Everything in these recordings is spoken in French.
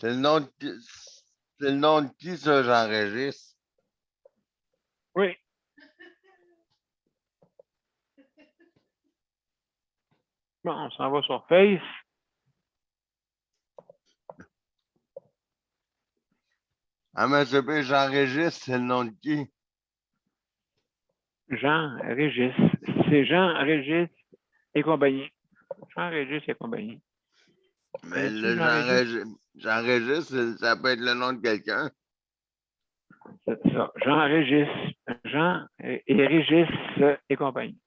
C'est le nom de qui, c'est le nom de qui, ça, j'enregistre? Oui. Bon, on s'en va sur Face. Ah, monsieur B, j'enregistre, c'est le nom de qui? Jean-Régis. C'est Jean-Régis et compagnie. Jean-Régis et compagnie. Mais Connais-tu là, Jean-Régis? j'enregistre, ça peut être le nom de quelqu'un. C'est ça. Jean-Régis. Jean et Régis et compagnie.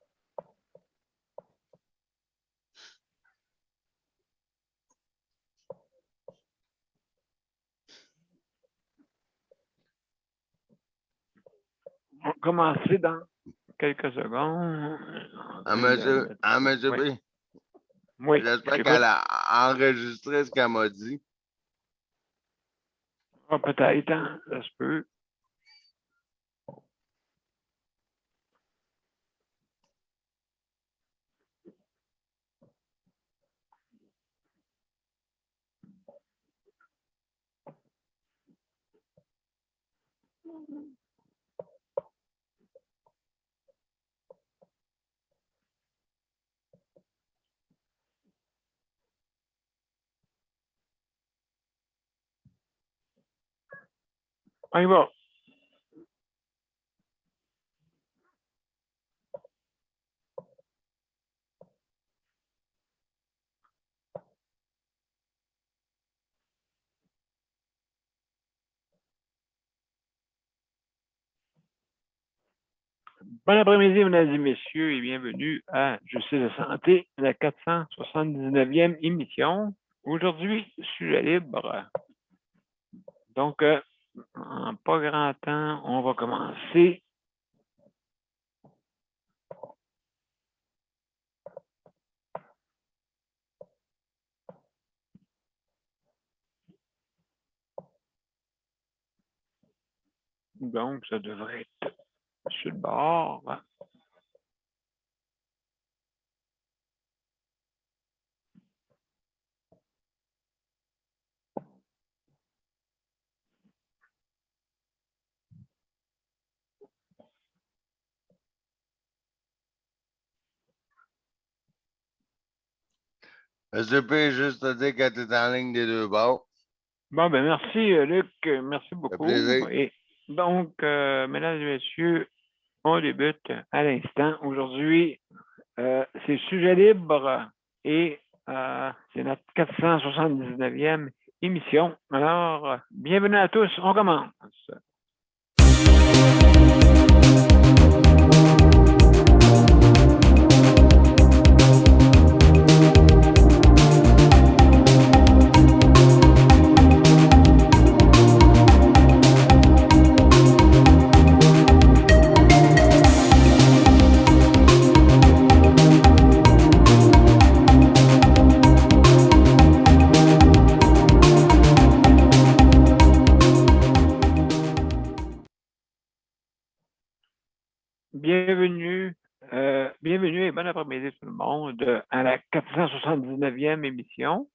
On va commencer dans quelques secondes. Monsieur Oui. B, Oui, j'espère j'écoute. qu'elle a enregistré ce qu'elle m'a dit. Ah, peut-être, hein, ça se peut. On y va. Bon après-midi, mesdames et messieurs, et bienvenue à Justice de santé, la 479e émission. Aujourd'hui, sujet libre. Donc, en pas grand temps, on va commencer. Donc, ça devrait être sur le bord. Monsieur B, juste te dire que tu es en ligne des deux bords. Bon, ben merci, Luc. Merci Ça fait beaucoup. plaisir. Et donc, mesdames et messieurs, on débute à l'instant. Aujourd'hui, c'est sujet libre et c'est notre 479e émission. Alors, bienvenue à tous. On commence. Bienvenue et bon après-midi tout le monde à la 479e émission.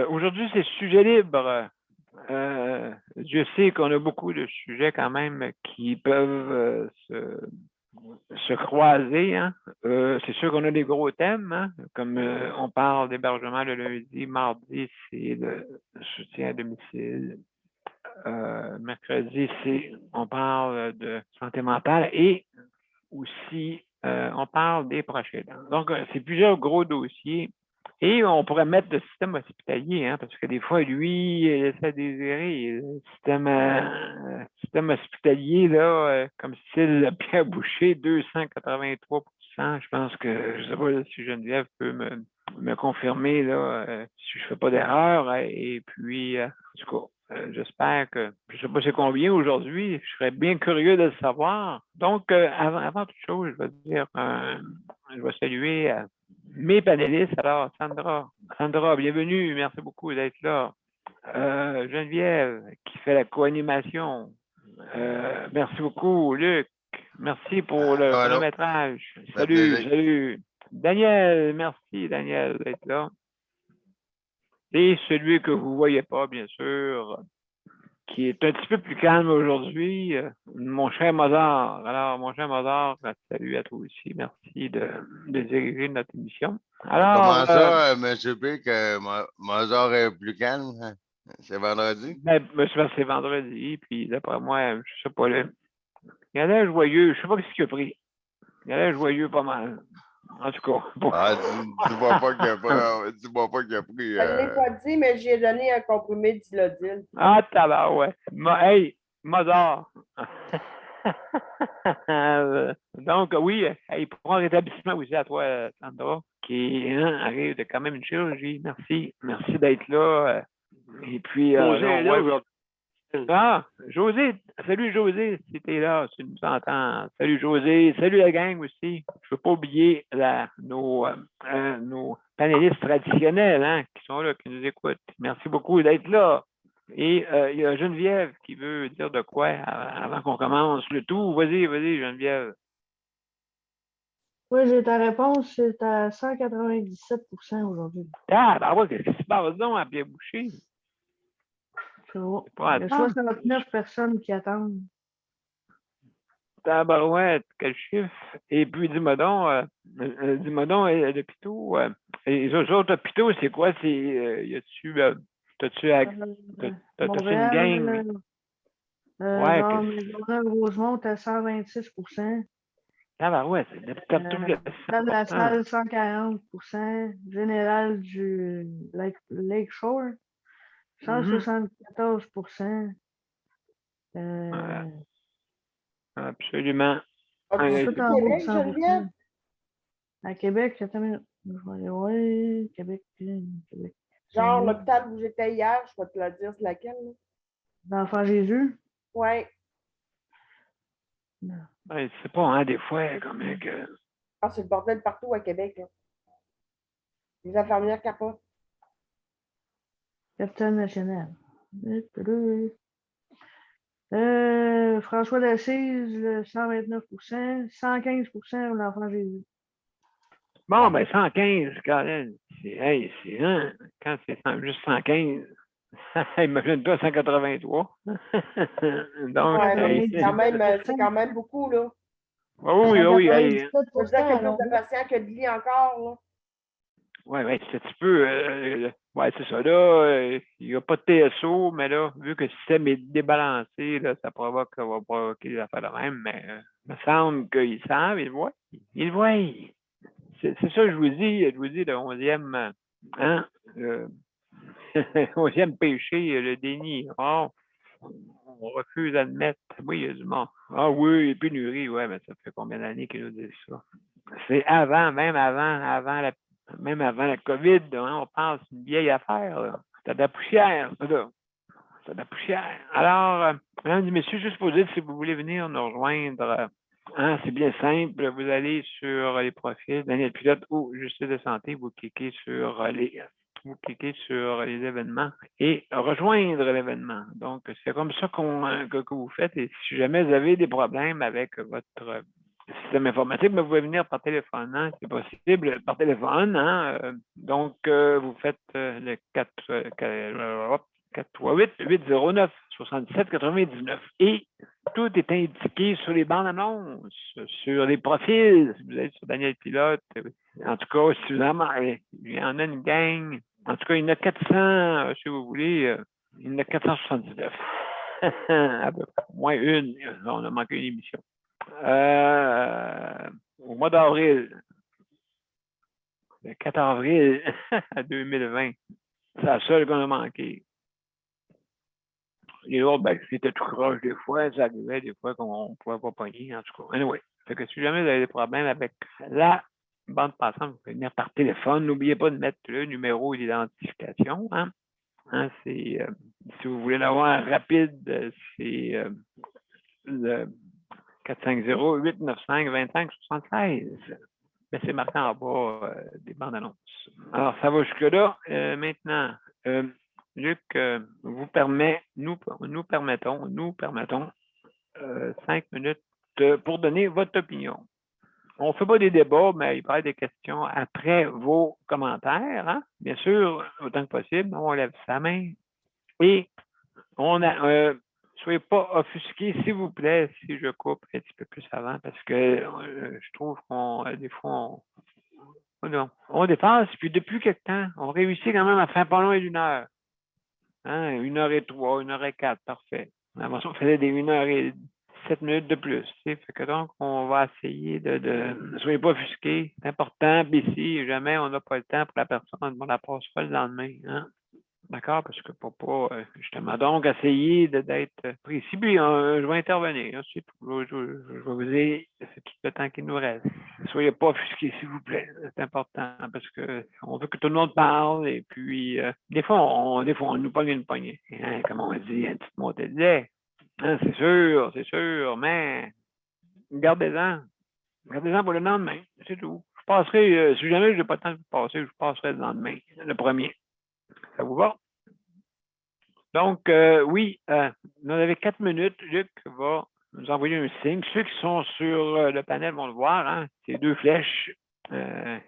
Aujourd'hui, c'est sujet libre. Je sais qu'on a beaucoup de sujets quand même qui peuvent se croiser. Hein. C'est sûr qu'on a des gros thèmes, hein, comme on parle d'hébergement le lundi, mardi, c'est le soutien à domicile. Mercredi, on parle de santé mentale et aussi, on parle des proches aidants. Donc, c'est plusieurs gros dossiers. Et on pourrait mettre le système hospitalier, hein, parce que des fois, lui, il laisse à désirer. Le système hospitalier, là, comme style Pierre Boucher, 283%. Je pense que, je ne sais pas si Geneviève peut me confirmer là, si je ne fais pas d'erreur. Et puis, en tout cas, j'espère que, je ne sais pas c'est combien aujourd'hui, je serais bien curieux de le savoir. Donc, avant toute chose, je vais saluer mes panélistes. Alors, Sandra, bienvenue, merci beaucoup d'être là. Geneviève, qui fait la co-animation. Merci beaucoup, Luc. Merci pour le chronométrage. Salut. Daniel, merci, Daniel, d'être là. Et celui que vous ne voyez pas, bien sûr, qui est un petit peu plus calme aujourd'hui, mon cher Mozart. Alors, mon cher Mozart, salut à toi aussi. Merci de diriger notre émission. Alors, Comment ça, M. P, que Mozart est plus calme? Hein? C'est vendredi? c'est vendredi, puis d'après moi, je sais pas, il a l'air joyeux. Je sais pas ce qu'il a pris. Il a l'air joyeux pas mal. En tout cas. Bon. Ah, dis-moi pas qu'il a pris. Dis-moi pas qu'il a pris. Je ne l'ai pas dit, mais j'ai donné un comprimé d'Ilodil. Ah, tabarouette. Hey, Mozart. Donc, oui, hey, pour un rétablissement aussi à toi, Sandra, qui arrive de quand même une chirurgie. Merci. Merci d'être là. Et puis, José est là aujourd'hui. Ah, José. Salut, José, si t'es là, si tu nous entends. Salut, José. Salut, la gang aussi. Je ne veux pas oublier nos panélistes traditionnels hein, qui sont là, qui nous écoutent. Merci beaucoup d'être là. Et il y a Geneviève qui veut dire de quoi avant qu'on commence le tout. Vas-y, Geneviève. Oui, j'ai ta réponse, c'est à 197% aujourd'hui. Ah, ben ouais, qu'est-ce qui se passe donc à Pierre Boucher? C'est bon. C'est pas Il y a attendre. 69 personnes qui attendent. Tabarouette, quel chiffre. Et puis, dis-moi donc, le pitou, et les autres hôpitaux, c'est quoi? Y a-tu, t'as-tu une gang? Ouais, Genre, Maisonneuve-Rosemont à 126%. Tabarouette, c'est Salle de la salle, 140%. Général du Lakeshore, 174%. Absolument. As-tu Tout dit en haut de Québec, 100%. Geneviève? À Québec, attends une minute. Je vais aller voir. Québec. Genre l'hôpital où j'étais hier, je vais te le dire, c'est laquelle? L'Enfant Jésus? Oui. Ouais, c'est pas, hein, des fois, comme que. Ah, c'est le bordel partout à Québec. Là. Les infirmières capotent. Capitaine national. François d'Assise, 129%, 115% l'Enfant Jésus. Bon, ben 115, Colin. Hein, quand c'est juste 115, imagine-toi 183. Donc, ouais, c'est quand même beaucoup, là. Oui. Je veux dire qu'il y a plus de patients que de lits encore, là. Oui, c'est un petit peu. C'est ça. Là, il n'y a pas de TSO, mais là, vu que le système est débalancé, là, ça va provoquer des affaires de même, mais il me semble qu'ils savent, ils le voient. Ils le voient. C'est ça que je vous dis, le 11e, hein, le 11e péché, le déni. Oh, on refuse d'admettre. Oui, il y a du monde. Ah oui, les pénuries, ouais, mais ça fait combien d'années qu'ils nous disent ça? C'est même avant la COVID, hein, on pense c'est une vieille affaire. Là. C'est de la poussière, ça. C'est de la poussière. Alors, mesdames et messieurs, juste pour dire, si vous voulez venir nous rejoindre, c'est bien simple. Vous allez sur les profils Daniel Pilote ou Justice de santé, vous cliquez sur les événements et rejoindre l'événement. Donc, c'est comme ça que vous faites. Et si jamais vous avez des problèmes avec votre système informatique, vous pouvez venir par téléphone. Hein? C'est possible par téléphone. Hein? Donc, vous faites le 438-809-6799. Et tout est indiqué sur les bandes annonces, sur les profils. Si vous êtes sur Daniel Pilote, en tout cas, si vous il y en a une gang. En tout cas, il y en a 400, si vous voulez, il y en a 479. À peu près. Moins une. On a manqué une émission. Au mois d'avril, le 4 avril 2020, c'est la seule qu'on a manqué. Les autres, c'était tout croche des fois, ça arrivait des fois qu'on ne pouvait pas pogner, en tout cas. Anyway, fait que si jamais vous avez des problèmes avec la bande passante, vous pouvez venir par téléphone. N'oubliez pas de mettre le numéro d'identification. Si vous voulez l'avoir rapide, c'est le 450-895-2576. Mais c'est marqué en bas des bandes annonces. Alors, ça va jusque-là. Maintenant, Luc, nous permettons 5 minutes pour donner votre opinion. on ne fait pas des débats, mais il peut y avoir des questions après vos commentaires. Hein? Bien sûr, autant que possible, on lève sa main. Et soyez pas offusqués, s'il vous plaît, si je coupe un petit peu plus avant, parce que je trouve qu'on, des fois, on dépasse, puis depuis quelque temps, on réussit quand même à faire pas loin d'une heure. Hein? 1h03, 1h04, parfait. Avant ça, on faisait des 1h07 de plus. Fait que donc, on va essayer ne soyez pas offusqués. C'est important, puis si jamais on n'a pas le temps pour la personne, on la passera le lendemain. Hein? D'accord? Parce que pour pas, justement, donc, essayer d'être précis. Puis, je vais intervenir. Hein, c'est tout. Je vais vous dire, c'est tout le temps qu'il nous reste. Soyez pas offusqués, s'il vous plaît. C'est important parce que on veut que tout le monde parle. Et puis, des fois, on nous pogne une poignée. Hein, comme on dit, une petite montée de lait. Hein, c'est sûr, mais gardez-en. Gardez-en pour le lendemain. C'est tout. Je passerai, si jamais je n'ai pas le temps de vous passer, je passerai le lendemain, le premier. Ça vous va? Donc, oui, vous avez 4 minutes. Luc va nous envoyer un signe. Ceux qui sont sur le panel vont le voir. Hein? C'est 2 flèches.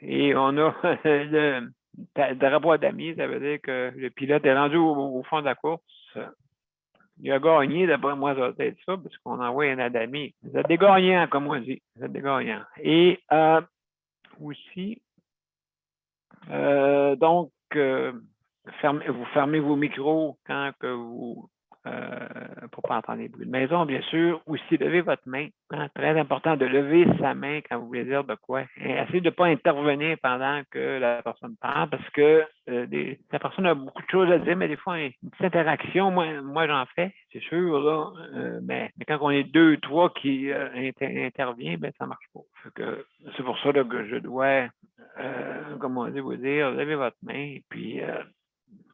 Et on a le drapeau d'amis. Ça veut dire que le pilote est rendu au fond de la course. Il a gagné, d'après moi, ça va être ça, parce qu'on envoie un Adami. Vous êtes des gagnants, comme on dit. Vous êtes des gagnants. Et aussi, donc, vous fermez vos micros quand que vous pour ne pas entendre les bruits de maison, bien sûr. Aussi, levez votre main. Hein, très important de lever sa main quand vous voulez dire de quoi. Et essayez de ne pas intervenir pendant que la personne parle parce que la personne a beaucoup de choses à dire, mais des fois, une petite interaction, moi j'en fais, c'est sûr, là, mais quand on est 2, 3 qui intervient, ben, ça ne marche pas. C'est pour ça là, que je dois, comment vous dire, levez votre main et puis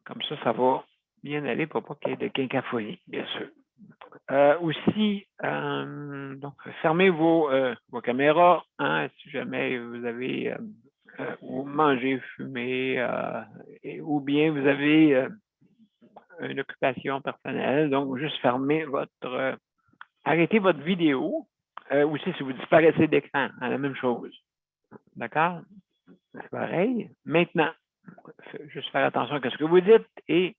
comme ça va bien aller pour pas qu'il y ait de quinquaphonie, bien sûr. Aussi, donc, fermez vos caméras, hein, si jamais vous avez ou mangé, fumé, ou bien vous avez une occupation personnelle. Donc, juste fermez arrêtez votre vidéo. Aussi, si vous disparaissez d'écran, hein, la même chose. D'accord? C'est pareil. Maintenant, juste faire attention à ce que vous dites et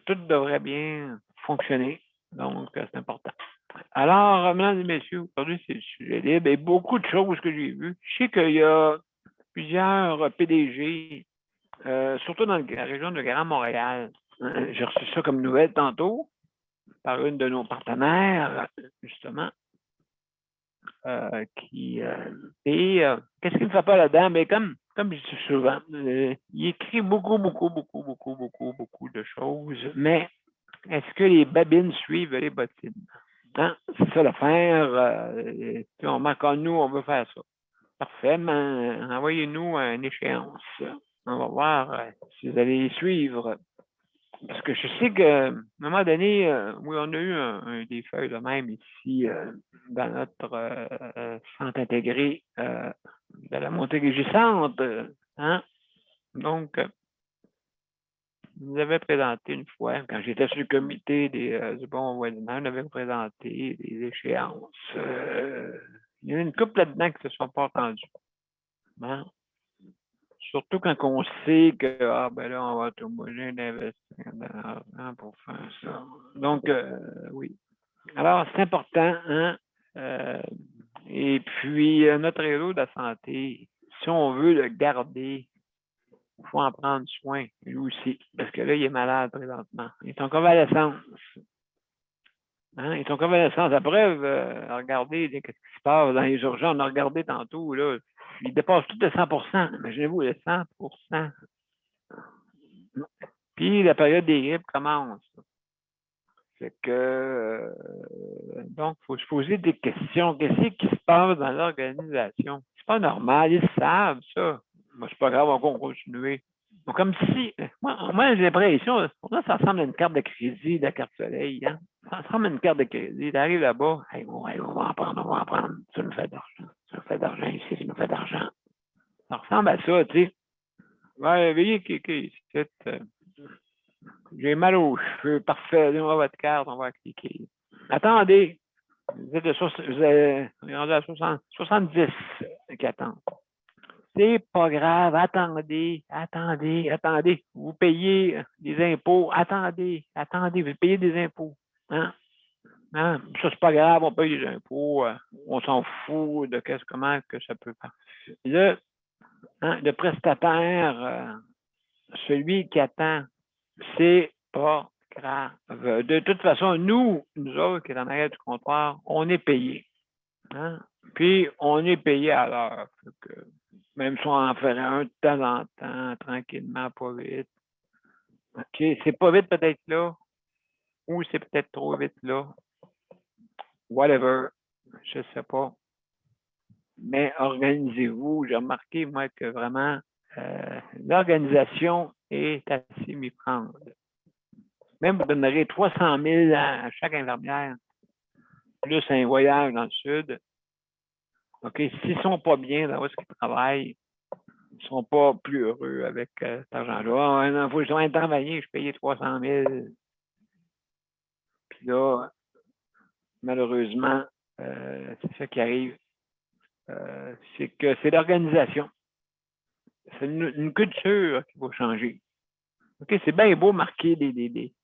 tout devrait bien fonctionner. Donc, c'est important. Alors, mesdames et messieurs, aujourd'hui, c'est le sujet libre et beaucoup de choses que j'ai vues. Je sais qu'il y a plusieurs PDG, surtout dans la région de Grand Montréal. J'ai reçu ça comme nouvelle tantôt par une de nos partenaires, justement, qu'est-ce qu'il ne fait pas là-dedans? Mais comme je dis souvent, il écrit beaucoup de choses, mais est-ce que les babines suivent les bottines? Hein? C'est ça l'affaire. On marque nous, on veut faire ça. Parfait, mais envoyez-nous une échéance. On va voir si vous allez suivre. Parce que je sais qu'à un moment donné, oui, on a eu des feuilles de même ici dans notre centre intégré de la Montérégie-Centre. Hein? Donc, je nous avais présenté une fois, quand j'étais sur le comité du bon voisinage, on avait présenté des échéances. Il y en a une couple là-dedans qui ne se sont pas entendues. Hein? Surtout quand on sait que, ben là, on va être obligé d'investir de l'argent pour faire ça. Donc, oui. Alors, c'est important, hein? Et puis, notre réseau de la santé, si on veut le garder, il faut en prendre soin, lui aussi, parce que là, il est malade présentement. Il est en convalescence. Hein? Il est en convalescence. La preuve, regardez ce qui se passe dans les urgences. On a regardé tantôt, là. Il dépasse tout de 100%. Imaginez-vous, le 100%. Puis, la période des grippes commence. C'est que, donc, il faut se poser des questions. Qu'est-ce qui se passe dans l'organisation? C'est pas normal. Ils savent ça. Moi, c'est pas grave, on va continuer. Donc, comme si, moi j'ai l'impression, ça ressemble à une carte de crédit, la carte soleil. Hein? Ça ressemble à une carte de crédit. Tu arrives là-bas, hey, on va en prendre. Ça nous fait d'argent. Ça nous fait d'argent ici, ça nous fait d'argent. Ça ressemble à ça, tu sais. Ouais, veuillez cliquer ici. J'ai mal aux cheveux. Parfait. Donnez-moi votre carte, on va cliquer. Attendez. Vous êtes rendu à 70 qui attendent. C'est pas grave, attendez. Vous payez des impôts, attendez, vous payez des impôts. Hein? Hein? Ça, c'est pas grave, on paye des impôts, on s'en fout de comment que ça peut faire. Le prestataire, celui qui attend, c'est pas grave. De toute façon, nous autres qui sommes en arrière du comptoir, on est payés. Hein? Puis, on est payé à l'heure. Même si on en ferait un de temps en temps, tranquillement, pas vite. OK, c'est pas vite peut-être là, ou c'est peut-être trop vite là. Whatever, je sais pas. Mais organisez-vous. J'ai remarqué, moi, que vraiment, l'organisation est assez m'y prendre. Même vous donnerez 300 000 à chaque infirmière, plus un voyage dans le sud. OK, s'ils ne sont pas bien dans ce qu'ils travaillent, ils ne sont pas plus heureux avec cet argent-là. Il faut que je sois travailler, je payais 300 000. Puis là, malheureusement, c'est ça qui arrive. C'est que c'est l'organisation. C'est une culture qu'il faut changer. OK, c'est bien beau marquer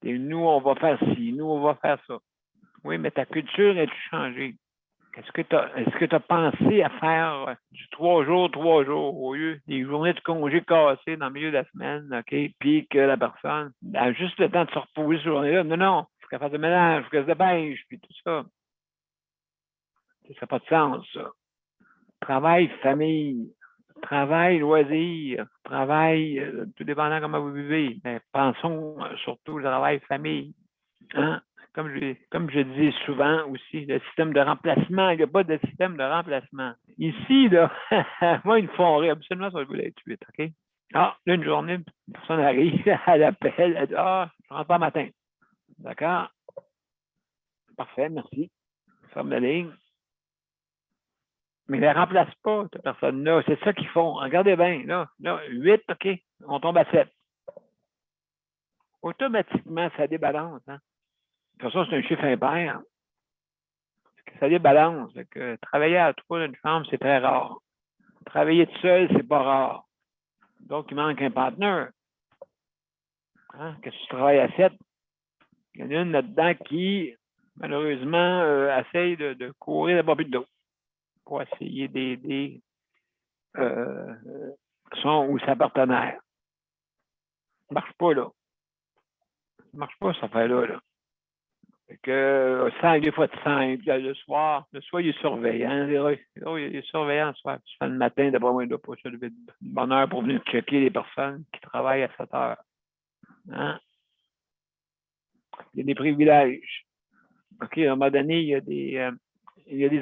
nous, on va faire ci, nous, on va faire ça. Oui, mais ta culture est changée. Est-ce que tu as pensé à faire du 3 jours, au lieu des journées de congé cassées dans le milieu de la semaine, OK? Puis que la personne a juste le temps de se reposer cette journée-là. Non, il faut qu'elle fasse le ménage, il faut qu'elle se dépêche, puis tout ça. Ça n'a pas de sens, ça. Travail, famille, travail, loisir, travail, tout dépendant comment vous vivez. Mais pensons surtout au travail, famille. Hein? Comme je dis souvent aussi, le système de remplacement, il n'y a pas de système de remplacement. Ici, là, moi, ils me font rire. Absolument, ça va voulait être 8, OK? Ah, là, une journée, une personne arrive, elle appelle, elle dit, ah, je rentre pas matin. D'accord? Parfait, merci. Ferme la ligne. Mais ils ne la remplacent pas, cette personne-là. C'est ça qu'ils font. Regardez bien, là, 8, OK, on tombe à 7. Automatiquement, ça débalance, hein? De toute façon, c'est un chiffre impair. Ça débalance. Que travailler à 3 dans une chambre, c'est très rare. Travailler tout seul, c'est pas rare. Donc, il manque un partenaire. Hein? Que tu travailles à 7, il y en a une là-dedans qui, malheureusement, essaye de courir de pas plus d'eau pour essayer d'aider son ou sa partenaire. Ça ne marche pas, là. Ça ne marche pas, cette affaire-là. Là. Fait que, des fois de 5, le soir, il est surveillant. Il est surveillant le soir. Tu fais le matin, d'après moi, il ne doit pas se lever de bonne heure pour venir checker les personnes qui travaillent à 7 heures. Hein? Il y a des privilèges. OK, à un moment donné, il y a des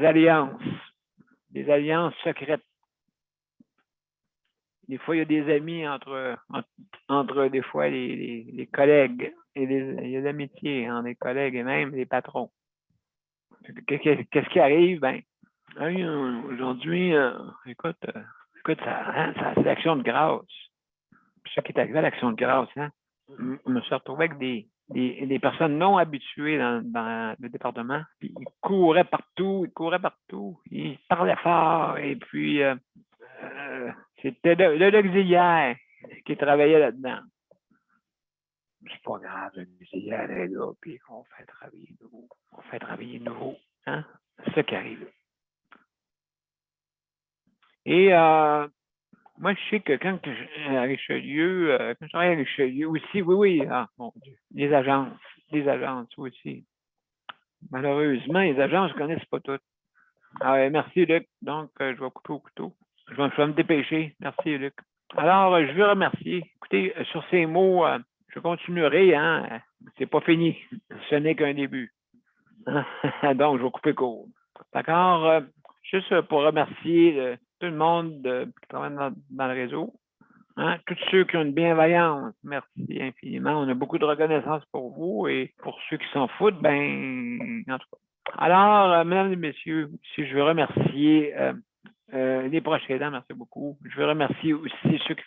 alliances secrètes. Des fois, il y a des amis entre des fois les collègues. Il y a l'amitié entre les collègues et même les patrons. Qu'est-ce qui arrive? Ben, aujourd'hui, écoute, c'est l'action de grâce. Puis ce qui est arrivé à l'action de grâce, hein? Je me suis retrouvé avec des personnes non habituées dans le département. Puis ils couraient partout, ils parlaient fort, et puis c'était l'auxiliaire qui travaillait là-dedans. C'est pas grave, l'auxiliaire est là, puis on fait travailler nouveau. Hein? C'est ça qui arrive. Et moi, je sais que quand à Richelieu, quand je travaille à Richelieu aussi, oui, mon Dieu, les agences aussi. Malheureusement, les agences ne connaissent pas toutes. Merci, Luc. Donc, je vais couper au couteau. Je vais me dépêcher. Merci, Luc. Alors, je veux remercier. Écoutez, sur ces mots, je continuerai, hein. C'est pas fini. Ce n'est qu'un début. Donc, je vais couper court. D'accord? Juste pour remercier tout le monde qui travaille dans le réseau. Hein? Tous ceux qui ont une bienveillance, merci infiniment. On a beaucoup de reconnaissance pour vous et pour ceux qui s'en foutent, ben, en tout cas. Alors, mesdames et messieurs, si je veux remercier les proches aidants, merci beaucoup. Je veux remercier aussi ceux qui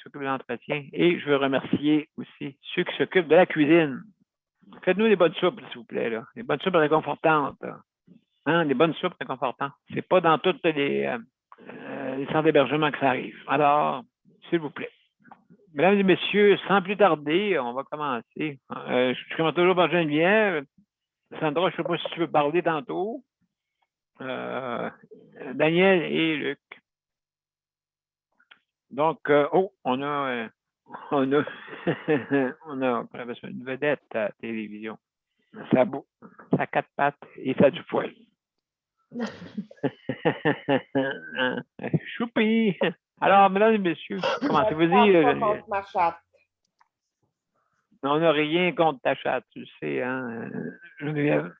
s'occupent de l'entretien et je veux remercier aussi ceux qui s'occupent de la cuisine. Faites-nous des bonnes soupes, s'il vous plaît, là. Des bonnes soupes réconfortantes. Là. Hein, des bonnes soupes réconfortantes. C'est pas dans toutes les centres d'hébergement que ça arrive. Alors, s'il vous plaît. Mesdames et messieurs, sans plus tarder, on va commencer. Je commence toujours par Geneviève. Sandra, je ne sais pas si tu veux parler tantôt. Daniel et Luc. Donc, on a on a une vedette à la télévision. Ça a 4 pattes et ça a du poil. Choupi! Alors, mesdames et messieurs, commencez. Vas-y, Geneviève. Ma chatte. On n'a rien contre ta chatte, tu le sais, hein, Geneviève.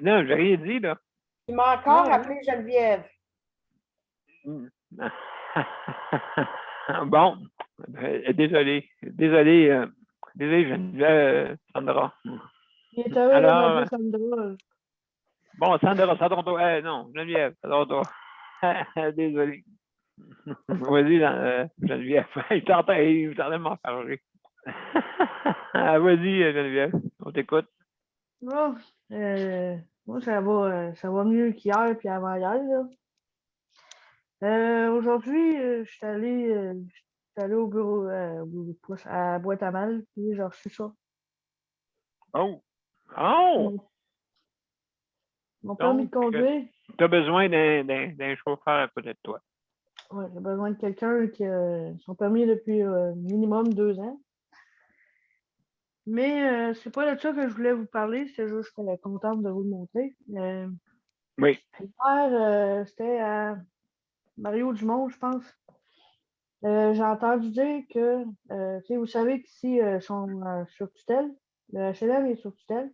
Non, j'ai rien dit, là. Tu m'as encore Non. appelé Geneviève. Bon, désolé, Geneviève, Sandra. Il est heureux de Alors, m'appeler Sandra. bon, Sandra, ça ton non, Geneviève, ça ton désolé. Vas-y, Geneviève. Il t'entend de m'en parler. Vas-y, Geneviève, on t'écoute. Oh, moi, ça va mieux qu'hier puis avant-hier, là. Aujourd'hui, je suis allé au bureau à Boîte-à-Mal, puis j'ai reçu ça. Oh! Oh! Mon permis de conduire. Tu as besoin d'un chauffeur à côté de toi. Oui, j'ai besoin de quelqu'un qui a son permis depuis minimum 2 ans. Mais c'est pas de ça que je voulais vous parler, c'est juste que je suis contente de vous le montrer. Oui. Hier, c'était à Mario Dumont, je pense. J'ai entendu dire que, vous savez qu'ici, ils sont sur tutelle. Le HLM est sur tutelle.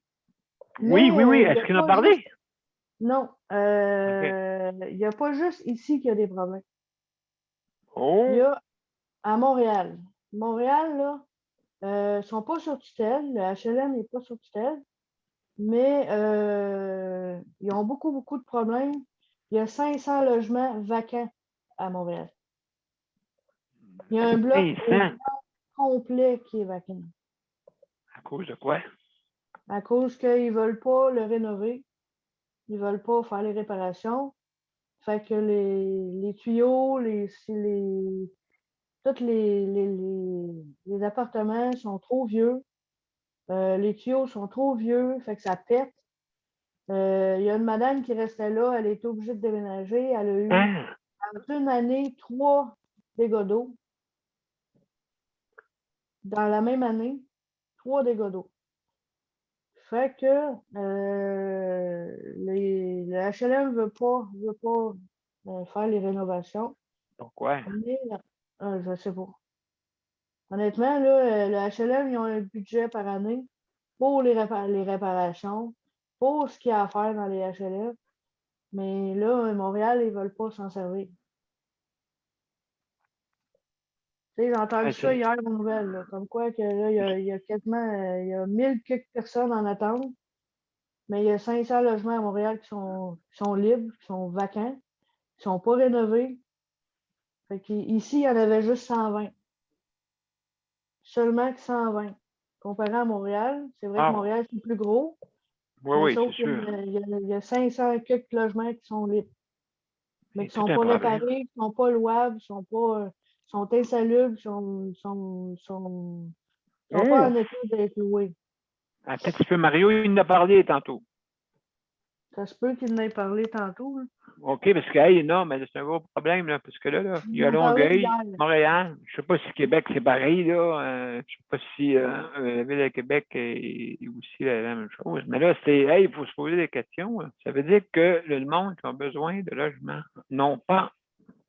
Oui. Mais, Est-ce qu'il en a parlé? Non. Il n'y a pas juste ici qu'il y a des problèmes. Il y Oh! a à Montréal. Montréal, là, ils sont pas sur tutelle. Le HLM n'est pas sur tutelle. Mais ils ont beaucoup de problèmes. Il y a 500 logements vacants à Montréal. Il y a un bloc complet qui est vacant. À cause de quoi? À cause qu'ils ne veulent pas le rénover. Ils ne veulent pas faire les réparations. Fait que les tuyaux, tous les appartements sont trop vieux. Les tuyaux sont trop vieux, fait que ça pète. Il y a une madame qui restait là, elle était obligée de déménager. Elle a eu, en une année, 3 dégâts d'eau. Dans la même année, 3 dégâts d'eau. Fait que le HLM veut pas faire les rénovations. Pourquoi? Mais, je sais pas. Honnêtement, là, le HLM, ils ont un budget par année pour les réparations, pour ce qu'il y a à faire dans les HLM. Mais là, à Montréal, ils ne veulent pas s'en servir. Tu sais, j'ai entendu ça hier aux nouvelles, là, comme quoi que là, il y a quasiment il y a 1000 quelques personnes en attente, mais il y a 500 logements à Montréal qui sont libres, qui sont vacants, qui ne sont pas rénovés. Fait qu'ici, il y en avait juste 120. Seulement que 120. Comparé à Montréal, c'est vrai que Montréal, c'est plus gros. Oui, sauf c'est qu'il sûr. y a 500 quelques logements qui sont libres. Mais qui ne sont tout un pas problème. réparés, qui ne sont pas louables, qui sont insalubres, sont pas en état d'être loués. Attends un petit peu, Mario, il en a parlé tantôt. Ça se peut qu'il en ait parlé tantôt. Là. OK, parce que, non, mais c'est un gros problème, là, parce que là, il y a Longueuil, Montréal. Je ne sais pas si Québec, c'est pareil, là. Je ne sais pas si la ville de Québec est aussi la même chose. Mais là, il faut se poser des questions. Là. Ça veut dire que le monde qui a besoin de logement, non pas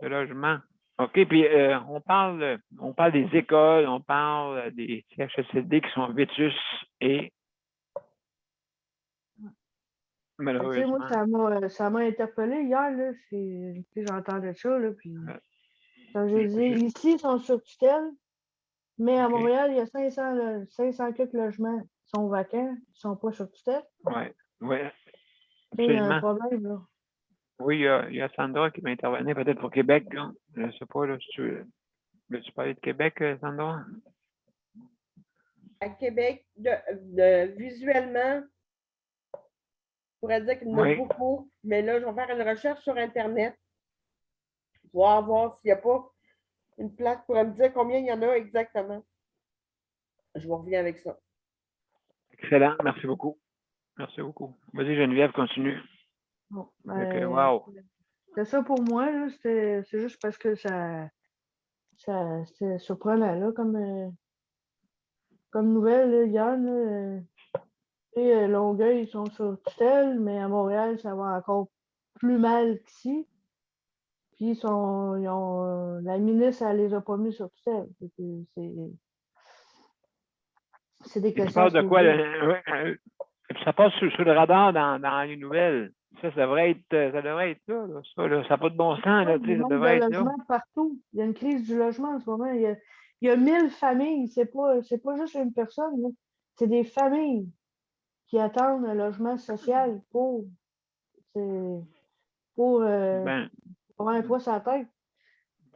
de logement. OK, puis on parle des écoles, on parle des CHSLD qui sont vétus et malheureusement. Moi, ça m'a interpellé hier, là, j'entendais ça, là, puis comme je disais, ici, ils sont sur tutelle, mais à Montréal, il y a 500 quelques logements qui sont vacants, qui ne sont pas sur tutelle. Oui, Il y a un problème, là. Oui, il y a Sandra qui va intervenir peut-être pour Québec. Là. Je ne sais pas, là, si tu veux-tu parler de Québec, Sandra? À Québec, visuellement, pourrais dire qu'il y en a Oui. beaucoup, mais là, je vais faire une recherche sur Internet, voir s'il n'y a pas une place pour me dire combien il y en a exactement. Je vous reviens avec ça. Excellent. Merci beaucoup. Merci beaucoup. Vas-y, Geneviève, continue. Bon, Wow. c'est ça pour moi, là. C'est juste parce que c'est surprenant, là, comme nouvelle, là, hier, là, et Longueuil, ils sont sur tutelle, mais à Montréal, ça va encore plus mal qu'ici. Puis la ministre, elle les a pas mis sur tutelle. C'est des Et tu questions à parles se de quoi? poser. Ça passe sur le radar dans les nouvelles. Ça devrait être là, là. Ça n'a pas de bon sens, là, tu sais, Il ça manque devrait de être là. logement partout. Il y a une crise du logement en ce moment. Il y a 1000 familles. C'est pas juste une personne, là. C'est des familles qui attendent un logement social pour Ben, avoir un toit sur la tête.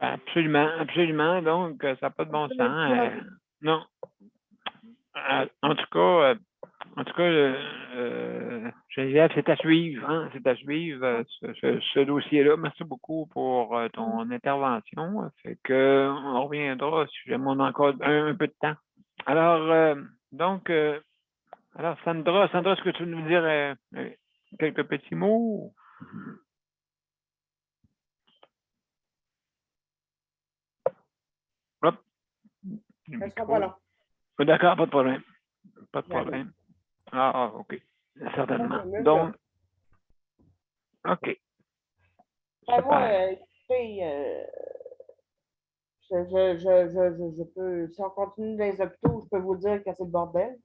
absolument, absolument. Donc, ça n'a pas de bon sens. Non. En tout cas, Geneviève, c'est à suivre, hein? C'est à suivre ce dossier-là. Merci beaucoup pour ton intervention. Fait que on reviendra si jamais on a encore un peu de temps. Alors, donc, Sandra, est-ce que tu veux nous dire quelques petits mots? Hop. Le Ça sera micro. pas long. D'accord, pas de problème. Pas de J'arrive. problème. Ah, OK. Certainement. 5 minutes, Donc, OK. Ben, moi, Super. écoutez, je peux, si on continue dans les hôpitaux, je peux vous dire que c'est le bordel.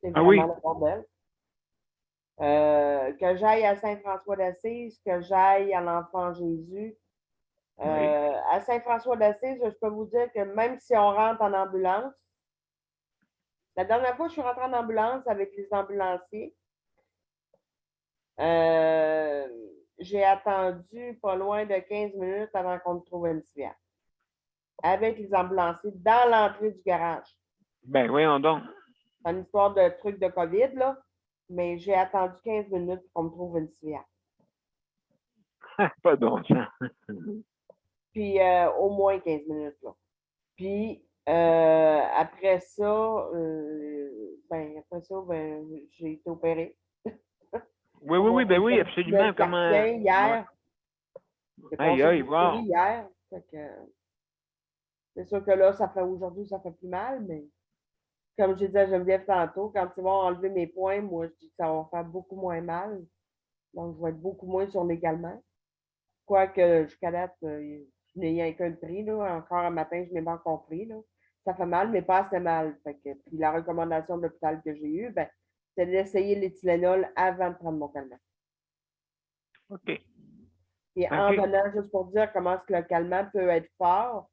C'est Ah oui? vraiment le bordel. Que j'aille à Saint-François d'Assise, que j'aille à l'Enfant Jésus. Oui. À Saint-François d'Assise, je peux vous dire que même si on rentre en ambulance, la dernière fois, je suis rentrée en ambulance avec les ambulanciers. J'ai attendu pas loin de 15 minutes avant qu'on me trouve une civière. Avec les ambulanciers dans l'entrée du garage. Ben, voyons donc. C'est une histoire de truc de COVID, là, mais j'ai attendu 15 minutes pour qu'on me trouve une civière. Pas de bon sens. Puis au moins 15 minutes, là. Puis après ça, j'ai été opérée. Oui, ben oui, absolument. Le carpien hier. J'ai Aïe, passé aïe, une wow. série hier. C'est sûr que là, aujourd'hui, ça fait plus mal, mais comme je disais à Geneviève tantôt, quand ils vont enlever mes points, moi, je dis que ça va faire beaucoup moins mal. Donc, je vais être beaucoup moins sur les calmants. Quoique, jusqu'à date, n'ayant qu'un prix, là, encore un matin, je n'ai pas encore pris. Là. Ça fait mal, mais pas assez mal. Puis la recommandation de l'hôpital que j'ai eue, ben, c'est d'essayer l'éthylénol avant de prendre mon calmant. OK. Et en venant, juste pour dire comment est-ce que le calmant peut être fort,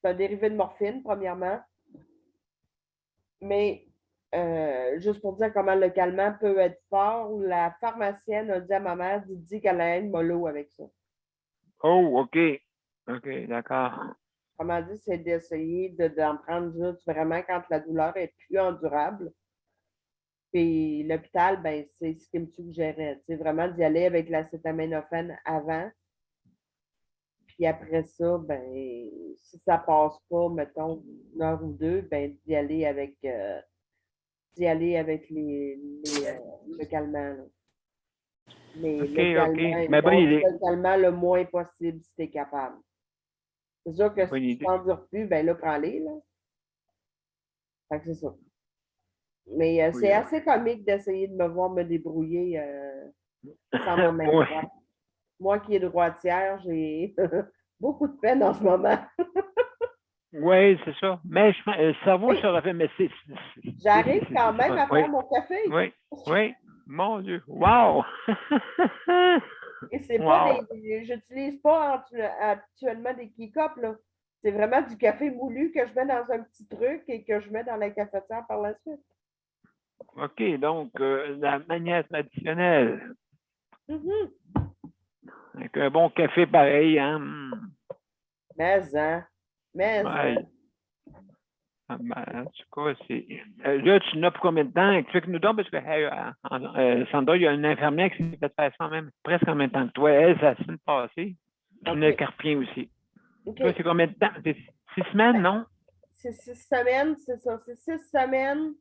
c'est un dérivé de morphine, premièrement. Mais juste pour dire comment le calmant peut être fort, la pharmacienne a dit à ma mère, dit qu'elle a une mollo avec ça. Oh, OK. OK, d'accord. Comment dit, c'est d'essayer d'en prendre juste vraiment quand la douleur est plus endurable. Puis l'hôpital, ben, c'est ce qui me suggérait. C'est vraiment d'y aller avec l'acétaminophène avant. Puis après ça, ben, si ça passe pas, mettons, une heure ou deux, ben, d'y aller avec le calmant. Là. Mais OK, le calmant, Mais bonne idée. le calmant le moins possible si tu es capable. C'est sûr que si tu t'endures plus, ben là, prends-les. Là. Fait que c'est ça. Mais c'est assez comique d'essayer de me voir me débrouiller sans ma main droite. Moi qui est droitière, j'ai beaucoup de peine en ce moment. Oui, c'est ça. Mais le cerveau se refait, mais c'est. J'arrive quand même à faire mon café. Oui. Mon Dieu. Wow! Et c'est pas des. J'utilise pas actuellement des K-cups, là. C'est vraiment du café moulu que je mets dans un petit truc et que je mets dans la cafetière par la suite. OK, donc la manière traditionnelle. Avec un bon café pareil, hein? Mais. En tout cas, c'est. Là, tu n'as pour combien de temps? Explique-nous donc, parce que Sandra, il y a une infirmière qui s'est fait faire ça même, presque en même temps que toi. Elle, ça s'est passé. Tu OK. n'as carpien aussi. OK. Toi, c'est combien de temps? C'est 6 semaines, non? C'est 6 semaines, c'est ça. C'est 6 semaines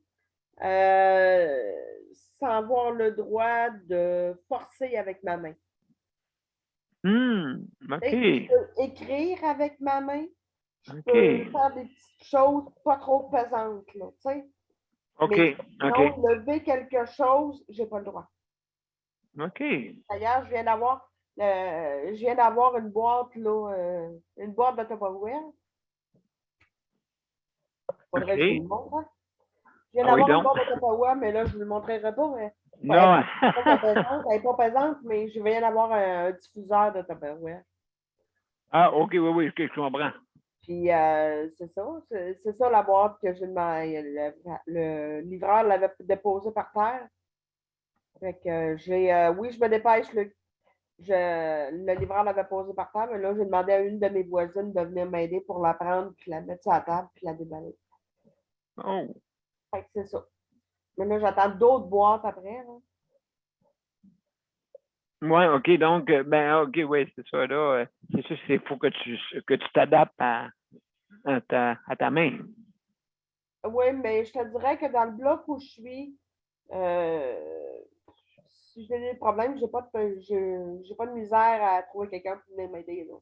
sans avoir le droit de forcer avec ma main. OK. Je peux écrire avec ma main. Je OK. peux faire des petites choses pas trop pesantes, là, tu sais. OK. Mais OK. sinon, lever quelque chose, j'ai pas le droit. OK. D'ailleurs, je viens d'avoir une boîte, là, une boîte de Tupperware. Faudrait que je vous le montre, hein. Je viens Ah oui, d'avoir une donc. boîte de Tupperware, mais là, je ne vous le montrerai pas. Mais Non. elle n'est pas pesante, mais je viens d'avoir un diffuseur de Tupperware. Ah, OK, oui, oui, OK, je comprends. Puis, c'est ça. C'est ça la boîte que j'ai demandé. Le livreur l'avait déposée par terre. Fait que oui, je me dépêche. Le livreur l'avait posée par terre, mais là, j'ai demandé à une de mes voisines de venir m'aider pour la prendre, puis la mettre sur la table, puis la déballer. Oh. Fait que c'est ça. Mais là, j'attends d'autres boîtes après, là. Oui, OK, donc, OK, oui, c'est ça, là. C'est sûr qu'il faut que tu t'adaptes à ta main. Oui, mais je te dirais que dans le bloc où je suis, si j'ai des problèmes, j'ai pas de misère à trouver quelqu'un pour venir m'aider, là.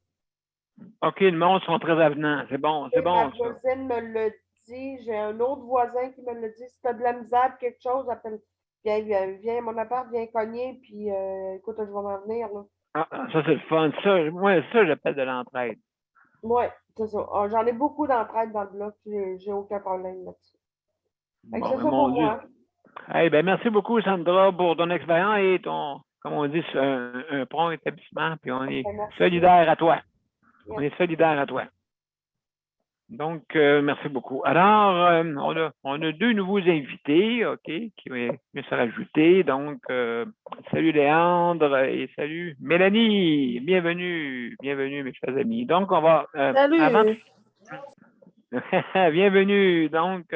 OK, le monde sont très avenants. C'est bon, Ma ça. voisine me le dit. J'ai un autre voisin qui me le dit. Si tu as de la misère, quelque chose, appelle. Viens à mon appart, viens cogner, puis écoute, je vais m'en venir, là. Ah, ça, c'est le fun. Ça, moi, ça, j'appelle de l'entraide. Oui, c'est ça. Ah, j'en ai beaucoup d'entraide dans le bloc. J'ai aucun problème là-dessus. Fait que c'est ça Mon pour Dieu. moi. Hey, merci beaucoup, Sandra, pour ton expérience et ton, comme on dit, un prompt établissement. Puis on est Merci. solidaire à toi. Yes. On est solidaire à toi. Donc, merci beaucoup. Alors, on a deux nouveaux invités, OK, qui vont se rajouter. Donc, salut Léandre et salut Mélanie. Bienvenue, mes chers amis. Donc, on va... Salut! Bienvenue. Donc,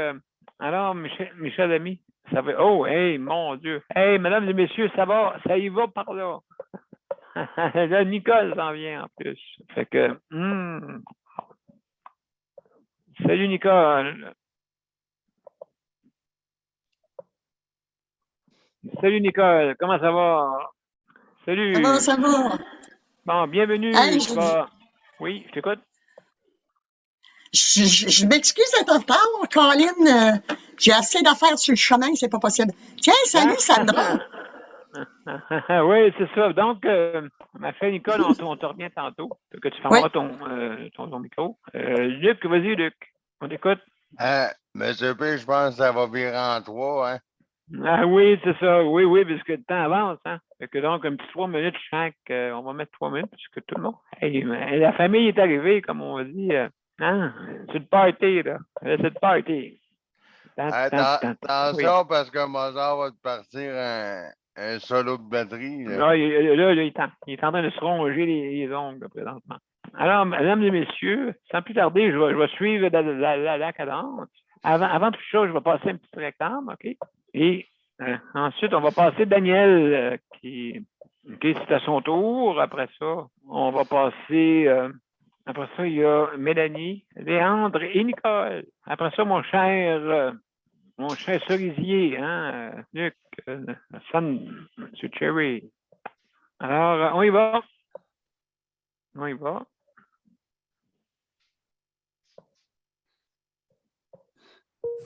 alors, mes chers amis, ça va... Oh, hey, mon Dieu. Hey, mesdames et messieurs, ça y va par là. Là, Nicole s'en vient en plus. Fait que... Salut Nicole. Salut Nicole, comment ça va? Salut. Ça va. Bon, bienvenue. Hey, Oui, je t'écoute. je m'excuse d'être en retard, Colin. J'ai assez d'affaires sur le chemin, c'est pas possible. Tiens, salut Sandra. Oui, c'est ça. Donc, ma chère Nicole, on te revient tantôt. Que tu fermeras ton micro. Luc, vas-y, Luc. On t'écoute. Monsieur P, je pense que ça va virer en 3, hein? Ah oui, c'est ça. Oui, parce que le temps avance, hein. Fait que donc, un petit 3 minutes chaque. On va mettre 3 minutes, puisque tout le monde. Hey, la famille est arrivée, comme on dit. C'est le party, là. C'est le party. Attention, parce que Mozart va te partir un solo de batterie. Là. Là, il est en train de se ronger les ongles, présentement. Alors, mesdames et messieurs, sans plus tarder, je vais suivre la cadence. Avant toute chose, je vais passer un petit rectangle, OK? Et ensuite, on va passer Daniel, qui c'est à son tour. Après ça, on va passer... après ça, il y a Mélanie, Léandre et Nicole. Après ça, mon cher cerisier, hein, Luc, Sun, M. Cherry. Alors, on y va. On y va.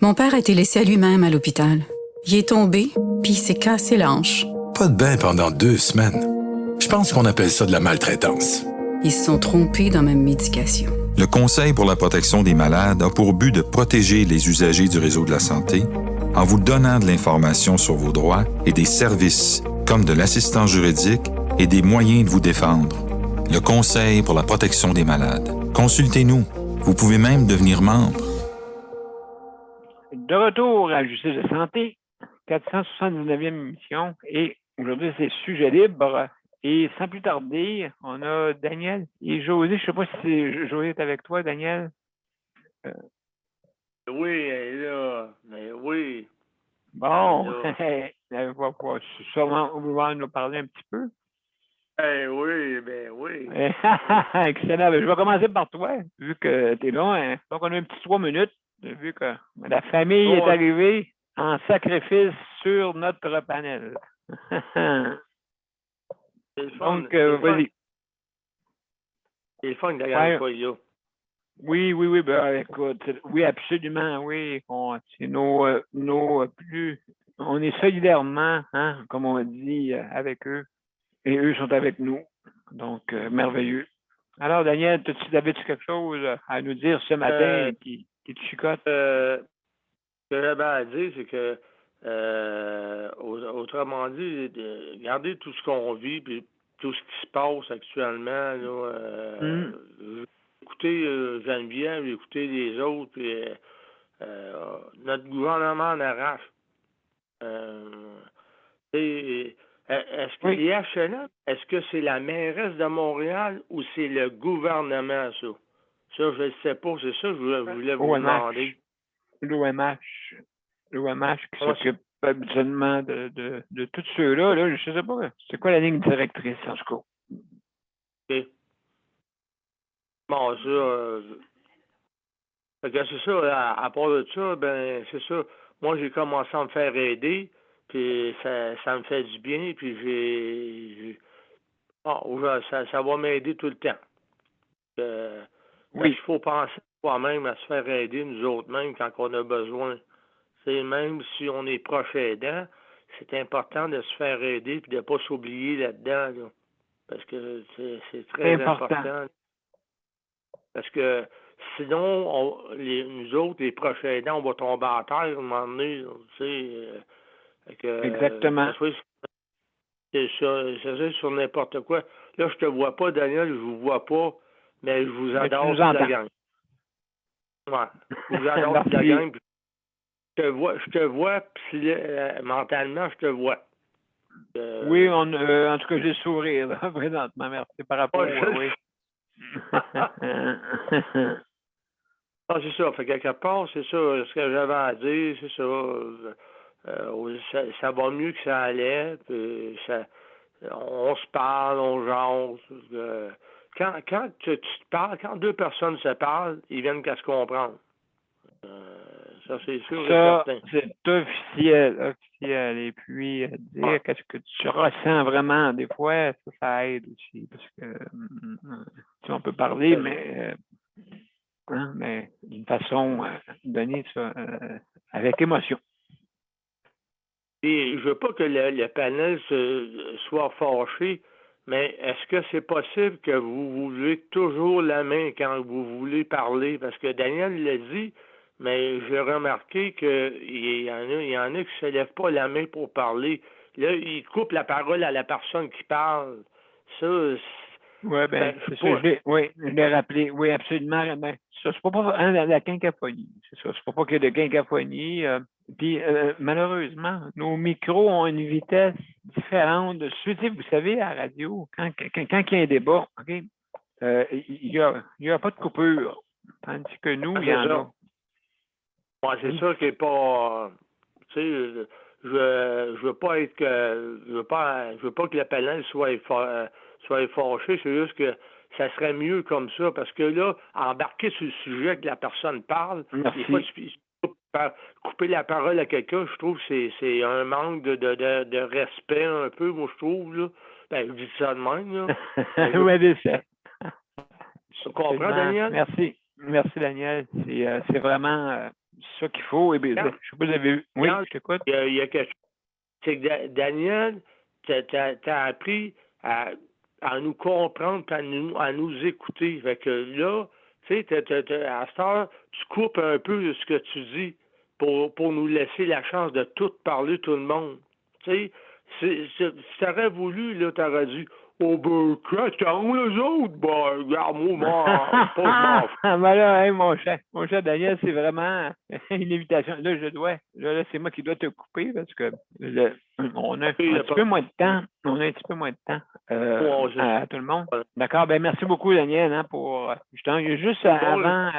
Mon père a été laissé à lui-même à l'hôpital. Il est tombé, puis il s'est cassé la hanche. Pas de bain pendant 2 semaines. Je pense qu'on appelle ça de la maltraitance. Ils se sont trompés dans ma médication. Le Conseil pour la protection des malades a pour but de protéger les usagers du réseau de la santé en vous donnant de l'information sur vos droits et des services comme de l'assistance juridique et des moyens de vous défendre. Le Conseil pour la protection des malades. Consultez-nous. Vous pouvez même devenir membre. De retour à Justice de santé, 479e émission, et aujourd'hui, c'est sujet libre. Et sans plus tarder, on a Daniel et José. Je ne sais pas si José est avec toi, Daniel. Oui, elle est là. Mais oui. Bon, Là. elle va sûrement vouloir nous parler un petit peu. Oui, ben oui. Excellent. Ben, je vais commencer par toi, vu que tu es là. Hein. Donc, on a un petit 3 minutes, vu que la famille est arrivée en sacrifice sur notre panel. C'est le fun. Donc, c'est le fun. vas-y. C'est le fun de la fois là. Oui, ben, écoute, oui, absolument, oui. C'est nos plus. On est solidairement, hein, comme on dit, avec eux. Et eux sont avec nous. Donc, merveilleux. Alors, Daniel, avais-tu quelque chose à nous dire ce matin qui te chicote? Ce que j'avais à dire, c'est que, autrement dit, regardez tout ce qu'on vit, puis tout ce qui se passe actuellement. Là, écoutez Geneviève, écoutez les autres, puis notre gouvernement en arrache. Est-ce que les HLM, est-ce que c'est la mairesse de Montréal ou c'est le gouvernement, ça? Ça, je ne sais pas. C'est ça que je voulais vous demander. L'OMH qui s'occupe habituellement de tous ceux-là. Là, je ne sais pas. C'est quoi la ligne directrice, en tout cas? OK. Bon, ça, c'est ça. À part de ça, ben, c'est ça. Moi, j'ai commencé à me faire aider. Puis ça me fait du bien, puis ça va m'aider tout le temps. Il faut penser soi-même à se faire aider nous autres mêmes quand on a besoin. C'est même si on est proche aidant, c'est important de se faire aider et de ne pas s'oublier là-dedans. Là. Parce que c'est très important. Parce que sinon, nous autres, les proches aidants, on va tomber à terre à un moment donné. Exactement. C'est sur n'importe quoi. Là, je te vois pas, Daniel, je vous vois pas, mais je vous adore toute la gang. Ouais. Je vous adore toute la gang. Je te vois, puis mentalement, je te vois. Oui, en tout cas, j'ai le sourire, là, présentement. Merci par rapport oui. C'est ça. Fait quelque part, c'est ça. Ce que j'avais à dire, c'est ça. Ça va mieux que ça allait. Puis on se parle, on jase. Quand tu te parles, quand deux personnes se parlent, ils viennent qu'à se comprendre. Ça, c'est sûr et certain. C'est officiel. Et puis, dire qu'est-ce que tu ressens vraiment, des fois, ça aide aussi. Parce que, on peut parler, mais d'une façon donnée, ça, avec émotion. Et je veux pas que le panel soit fâché, mais est-ce que c'est possible que vous voulez toujours la main quand vous voulez parler? Parce que Daniel l'a dit, mais j'ai remarqué qu'il y en a qui ne se lèvent pas la main pour parler. Là, ils coupent la parole à la personne qui parle. Ça, oui, c'est ça. Je l'ai rappelé. Oui, absolument. Ben, ça, c'est pas la cacophonie. C'est ça. C'est pas qu'il y ait de cacophonie. Puis, malheureusement, nos micros ont une vitesse différente de suite. Vous savez, à la radio, quand il y a un débat, OK, il y a pas de coupure. Tandis que nous, il y en a. Ouais, c'est ça qui est pas. Tu sais, je veux pas être que. Je veux pas que le panel soit fâché. C'est juste que ça serait mieux comme ça. Parce que là, embarquer sur le sujet que la personne parle, des fois, couper la parole à quelqu'un, je trouve que c'est un manque de respect un peu, moi, je trouve, là. Ben, je dis ça de même, là. Oui, c'est ça. Tu comprends, Daniel? Merci, Daniel. C'est vraiment ça qu'il faut. Et bien, je sais pas si vous avez vu. Oui, je t'écoute. Il y a quelque chose. C'est que Daniel, t'as appris à nous comprendre et à nous écouter. Fait que là, tu sais, à cette heure, tu coupes un peu de ce que tu dis pour nous laisser la chance de tout parler, tout le monde. Tu sais, si t'aurais voulu, là, t'aurais dit « Oh, ben, quand les autres, ben, regarde-moi, ben là, mon cher Daniel, c'est vraiment une invitation. Là, là, c'est moi qui dois te couper parce que on a un petit peu moins de temps. À tout le monde. D'accord, ben merci beaucoup, Daniel, pour justement, juste avant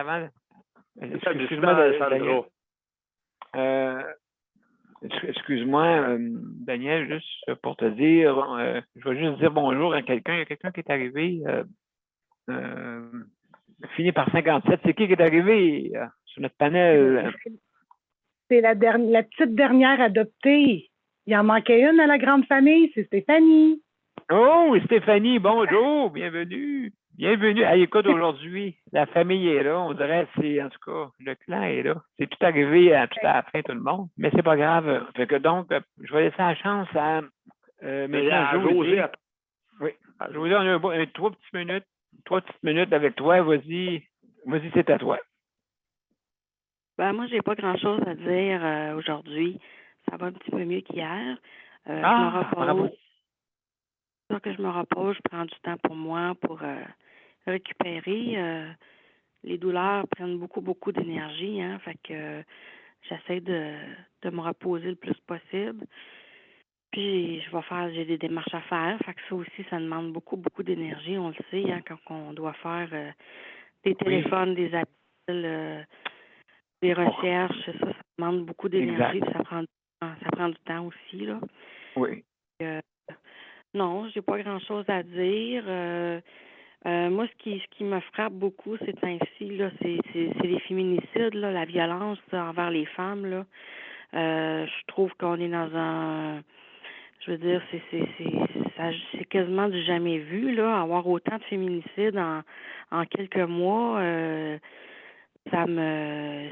Ça, du Excuse-moi, temps, Daniel. Sandro. Excuse-moi, Daniel, juste pour te dire, je vais juste dire bonjour à quelqu'un. Il y a quelqu'un qui est arrivé, fini par 57. C'est qui est arrivé sur notre panel? C'est la petite dernière adoptée. Il en manquait une à la grande famille, c'est Stéphanie. Oh, Stéphanie, bonjour, bienvenue. Bienvenue. Ah, écoute, aujourd'hui, la famille est là. On dirait, en tout cas, le clan est là. C'est tout arrivé tout à la fin, tout le monde. Mais c'est pas grave. Fait que donc, je vais laisser la chance à maintenant José. Oui. José, on a 3 petites minutes avec toi. Vas-y, c'est à toi. Ben, moi, j'ai pas grand-chose à dire aujourd'hui. Ça va un petit peu mieux qu'hier. Je me repose. Bravo. C'est sûr que je me repose, je prends du temps pour moi pour récupérer. Les douleurs prennent beaucoup d'énergie, hein. Fait que j'essaie de me reposer le plus possible. Puis j'ai des démarches à faire. Fait que ça aussi, ça demande beaucoup d'énergie. On le sait, hein, quand on doit faire des téléphones, des appels, des recherches, ça demande beaucoup d'énergie. Ça prend du temps aussi, là. Oui. Non, j'ai pas grand-chose à dire. Moi, ce qui me frappe beaucoup ces temps-ci, là, c'est les féminicides, là, la violence envers les femmes, là. Je trouve qu'on est dans un... Je veux dire, c'est quasiment du jamais vu, là, avoir autant de féminicides en quelques mois. Ça me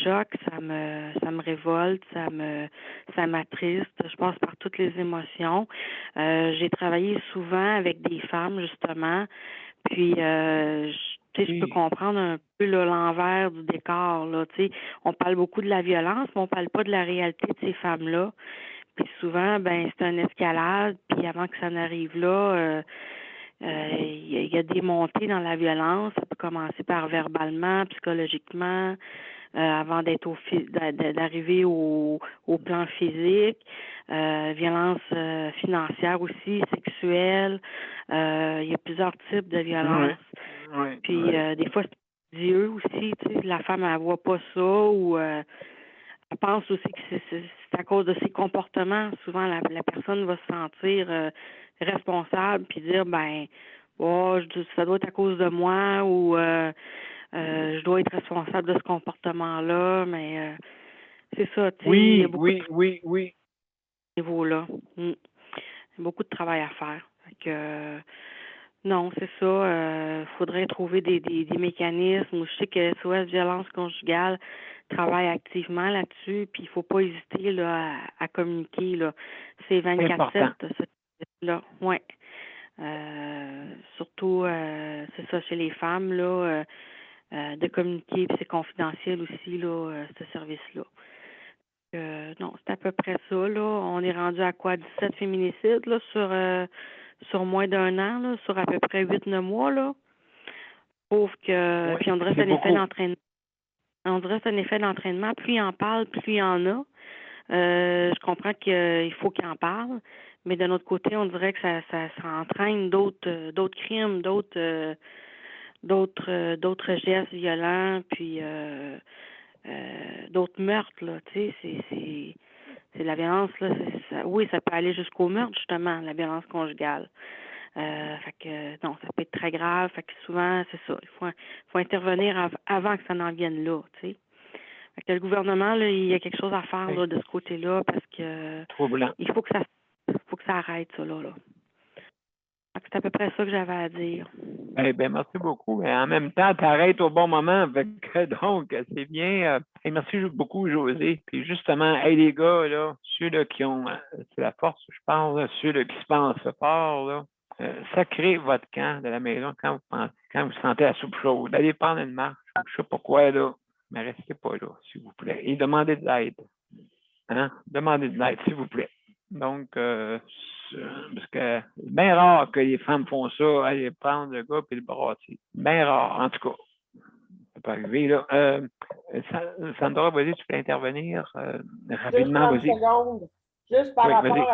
choque, ça me révolte, ça m'attriste. Je passe par toutes les émotions. J'ai travaillé souvent avec des femmes, justement, puis je peux comprendre un peu là, l'envers du décor, là. Tu sais, on parle beaucoup de la violence, mais on parle pas de la réalité de ces femmes-là. Puis souvent, ben c'est une escalade, puis avant que ça n'arrive là, il y a des montées dans la violence. Ça peut commencer par verbalement, psychologiquement, avant d'arriver au plan physique. Violence financière aussi, sexuelle. Il y a plusieurs types de violences. Puis des fois, c'est Dieu aussi. Tu sais, la femme, elle voit pas ça ou elle pense aussi que c'est à cause de ses comportements. Souvent, la personne va se sentir responsable puis dire ça doit être à cause de moi ou je dois être responsable de ce comportement-là, mais c'est ça, tu sais. Il y a beaucoup de niveau-là. Il y a beaucoup de travail à faire. Fait que non, c'est ça. Faudrait trouver des mécanismes où je sais que SOS Violence conjugale travaille activement là-dessus, puis il faut pas hésiter là, à communiquer. Là. C'est 24/7, là. Ouais. Surtout, c'est ça, chez les femmes, là, de communiquer, puis c'est confidentiel aussi, là, ce service-là. Non, c'est à peu près ça, là. On est rendu à quoi? 17 féminicides, là, sur moins d'1 an, là, sur à peu près 8-9 mois, là. Sauf que, puis on dirait que c'est un effet d'entraînement. On dirait que c'est un effet d'entraînement. Plus il en parle, plus il y en a. Je comprends qu'il faut qu'il en parle, mais d'un autre côté, on dirait que ça entraîne d'autres crimes, d'autres gestes violents, puis d'autres meurtres, là. Tu sais, c'est la violence, là. Oui, ça peut aller jusqu'au meurtre, justement, la violence conjugale. Fait que non, ça peut être très grave. Fait que souvent, c'est ça. Il faut intervenir avant que ça n'en vienne là, tu sais. Fait que le gouvernement, là, il y a quelque chose à faire là, de ce côté-là parce que il faut que ça arrête, ça, là. C'est à peu près ça que j'avais à dire. Eh bien, merci beaucoup. Mais en même temps, tu arrêtes au bon moment. Donc, c'est bien. Merci beaucoup, José. Puis justement, les gars, là, ceux là, qui ont, c'est la force, je parle, là, ceux là, qui se pensent fort, là, sacrez votre camp de la maison quand vous sentez la soupe chaude. Allez prendre une marche. Je ne sais pas quoi, là, mais restez pas là, s'il vous plaît. Et demandez de l'aide. Hein? Demandez de l'aide, s'il vous plaît. Donc, parce que c'est bien rare que les femmes font ça, aller prendre le gars et le brasser. Bien rare, en tout cas. Ça peut arriver, là. Sandra, vas-y, tu peux intervenir rapidement, vas-y. Juste 30 secondes. Juste par rapport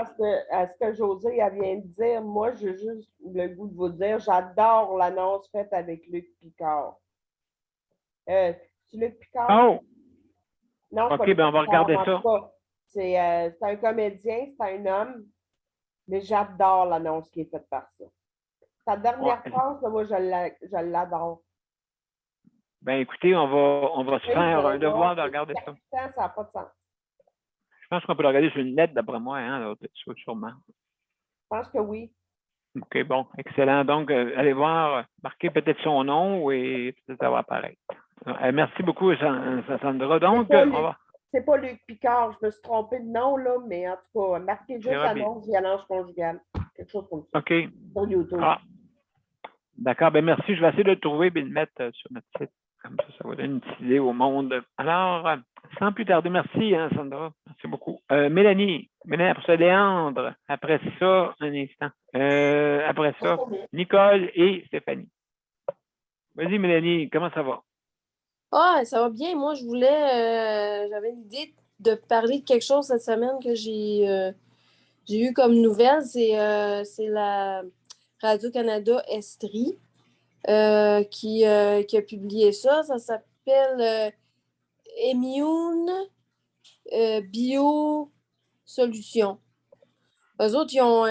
à ce que José vient de dire, moi, j'ai juste le goût de vous dire, j'adore l'annonce faite avec Luc Picard. C'est Luc Picard? Oh! Non, c'est pas OK, Luc ben on va Picard, regarder en ça. tout cas. C'est un comédien, c'est un homme, mais j'adore l'annonce qui est faite par ça. Sa dernière Ouais. phrase, là, moi, je l'adore. Ben écoutez, on va se Oui, faire vous un allez devoir voir, de c'est regarder ça. percutant, ça n'a pas de sens. Je pense qu'on peut le regarder sur le net, d'après moi, hein, là, sûrement. Je pense que oui. OK, bon, excellent. Donc, allez voir, marquez peut-être son nom et peut-être ça va apparaître. Merci beaucoup, Sandra. Donc, C'est pas Luc Picard, je me suis trompée de nom, là, mais en tout cas, marquez juste annonce violence conjugale. Quelque chose comme ça. OK. Sur YouTube. Ah. D'accord, ben merci. Je vais essayer de le trouver et de le mettre sur notre site. Comme ça va donner une petite idée au monde. Alors, sans plus tarder, merci, hein, Sandra. Merci beaucoup. Mélanie, après ça, Léandre. Après ça, un instant. Après ça, Nicole et Stéphanie. Vas-y, Mélanie, comment ça va? Ah, ça va bien. Moi, j'avais l'idée de parler de quelque chose cette semaine que j'ai eu comme nouvelle. C'est la Radio-Canada Estrie qui a publié ça. Ça s'appelle Immune Bio Solutions. Eux autres, ils ont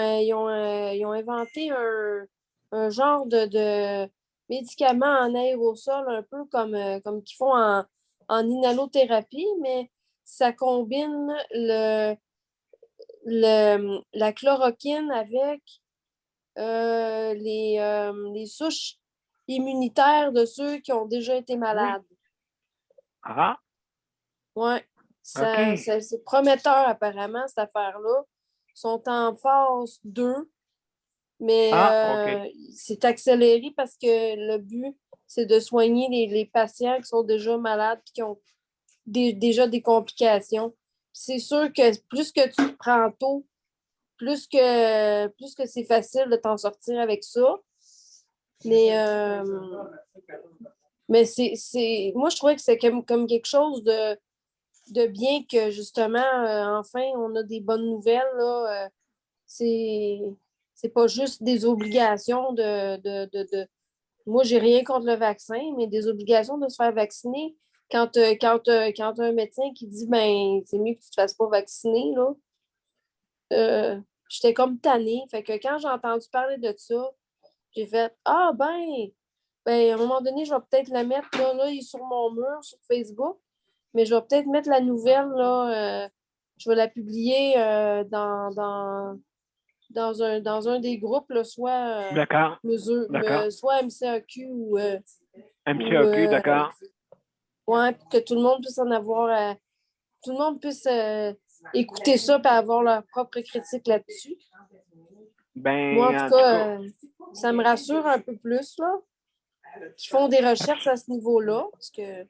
inventé un genre de médicaments en aérosol, un peu comme qu'ils font en inhalothérapie, mais ça combine la chloroquine avec les souches immunitaires de ceux qui ont déjà été malades. Ah! Oui. OK. C'est prometteur, apparemment, cette affaire-là. Ils sont en phase 2, mais OK. c'est accéléré parce que le but, c'est de soigner les patients qui sont déjà malades et qui ont déjà des complications. C'est sûr que plus que tu te prends tôt, plus que c'est facile de t'en sortir avec ça. Mais moi, je trouvais que c'est comme quelque chose de bien que, justement, enfin, on a des bonnes nouvelles. Là, c'est pas juste des obligations Moi, j'ai rien contre le vaccin, mais des obligations de se faire vacciner quand un médecin qui dit ben c'est mieux que tu te fasses pas vacciner, là. J'étais comme tannée. Fait que quand j'ai entendu parler de ça, j'ai fait ah à un moment donné, je vais peut-être la mettre là, il est sur mon mur sur Facebook, mais je vais peut-être mettre la nouvelle là. Je vais la publier dans un des groupes, là, soit D'accord. D'accord. soit MCAQ ou MCAQ, d'accord. Ouais, pour que tout le monde puisse en avoir tout le monde puisse écouter ça et avoir leur propre critique là-dessus. Ben, moi, en tout cas, ça me rassure un peu plus, là, qu'ils font des recherches à ce niveau-là, parce que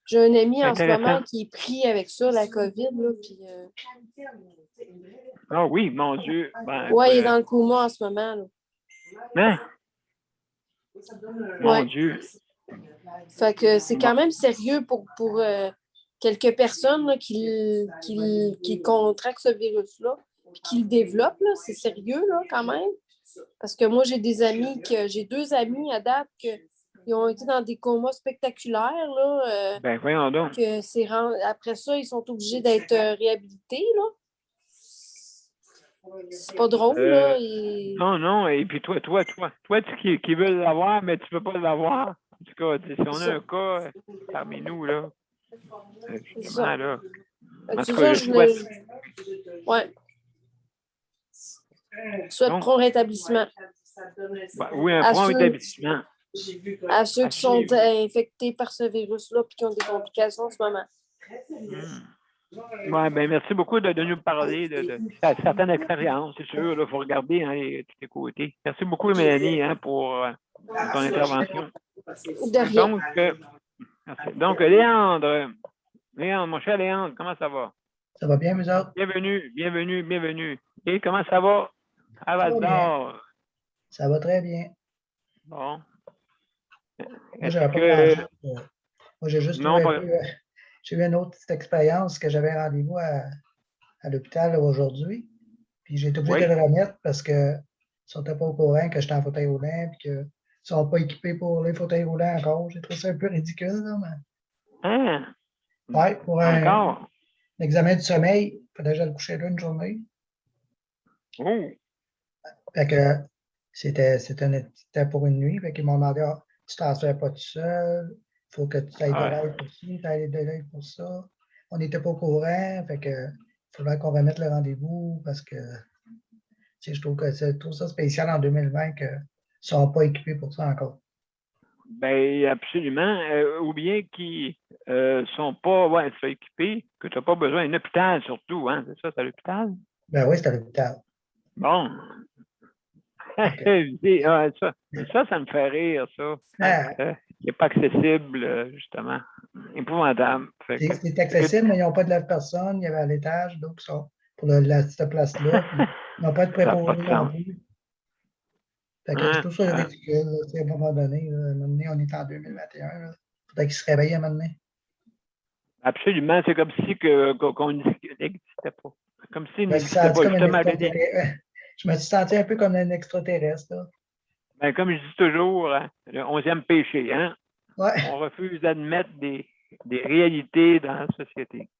j'ai un ami en ce moment qui est pris avec ça, la COVID, là, puis... Ah oui, mon Dieu. Ben, ouais, il est dans le coma en ce moment, là. Hein? Mon Dieu. Fait que c'est quand même sérieux pour quelques personnes là, qui contractent ce virus-là puis qui le développent. Là. C'est sérieux là, quand même. Parce que moi, j'ai deux amis à date qui ont été dans des comas spectaculaires. Là, ben voyons donc. Après ça, ils sont obligés d'être réhabilités. Là. C'est pas drôle, là. Non. Et puis toi, qui veux l'avoir, mais tu peux pas l'avoir. En tout cas, si on a un cas parmi nous, là. Justement, là. En tout cas, je souhaite. Ouais. Je souhaite prompt rétablissement. Ben, oui, un prompt rétablissement. À ceux qui sont infectés par ce virus-là et qui ont des complications en ce moment. Ouais, ben merci beaucoup de nous parler de certaines expériences, c'est sûr. Il faut regarder hein, tous les côtés. Merci beaucoup, Mélanie, hein, pour ton intervention. De rien. Donc, Léandre, mon cher Léandre, comment ça va? Ça va bien, vous autres? Bienvenue. Et comment ça va à Val-d'Or? Ça va très bien. Bon. Moi, j'ai juste j'ai eu une autre petite expérience que j'avais rendez-vous à l'hôpital aujourd'hui. Puis j'ai été obligé de le remettre parce qu'ils ne sont pas au courant que j'étais en fauteuil roulant et qu'ils ne sont pas équipés pour les fauteuils roulants encore. J'ai trouvé ça un peu ridicule, là, mais Hein? Oui, pour un Encore? examen du sommeil. Il fallait que j'aille coucher là une journée. Oh! Fait que c'était pour une nuit. Fait qu'ils m'ont demandé, tu ne t'en fais pas tout seul. Il faut que tu ailles de l'aide pour ci, tu ailles de l'aide pour ça. On n'était pas au courant. Fait que il faudrait qu'on remette le rendez-vous parce que je trouve ça spécial en 2020 qu'ils ne sont pas équipés pour ça encore. Ben absolument. Ou bien qu'ils sont pas équipés, que tu n'as pas besoin d'un hôpital surtout, hein? C'est ça, c'est à l'hôpital? Ben oui, c'est à l'hôpital. Bon. Okay. Ça me fait rire, ça. Il n'est pas accessible, justement. Épouvantable. C'est accessible, mais ils n'ont pas de lave-personne. Il y avait à l'étage, donc ça, pour cette place-là. Ils n'ont pas de préposé non plus. Fait que tout ça est ridicule. À un moment donné, on est en 2021. Il faudrait qu'ils se réveillent à un moment donné. Absolument. C'est comme si qu'on n'existait pas. Comme s'il n'existait pas. Je me suis senti un peu comme un extraterrestre. Là. Ben, comme je dis toujours, hein, le 11e péché, hein? Ouais. On refuse d'admettre des réalités dans la société.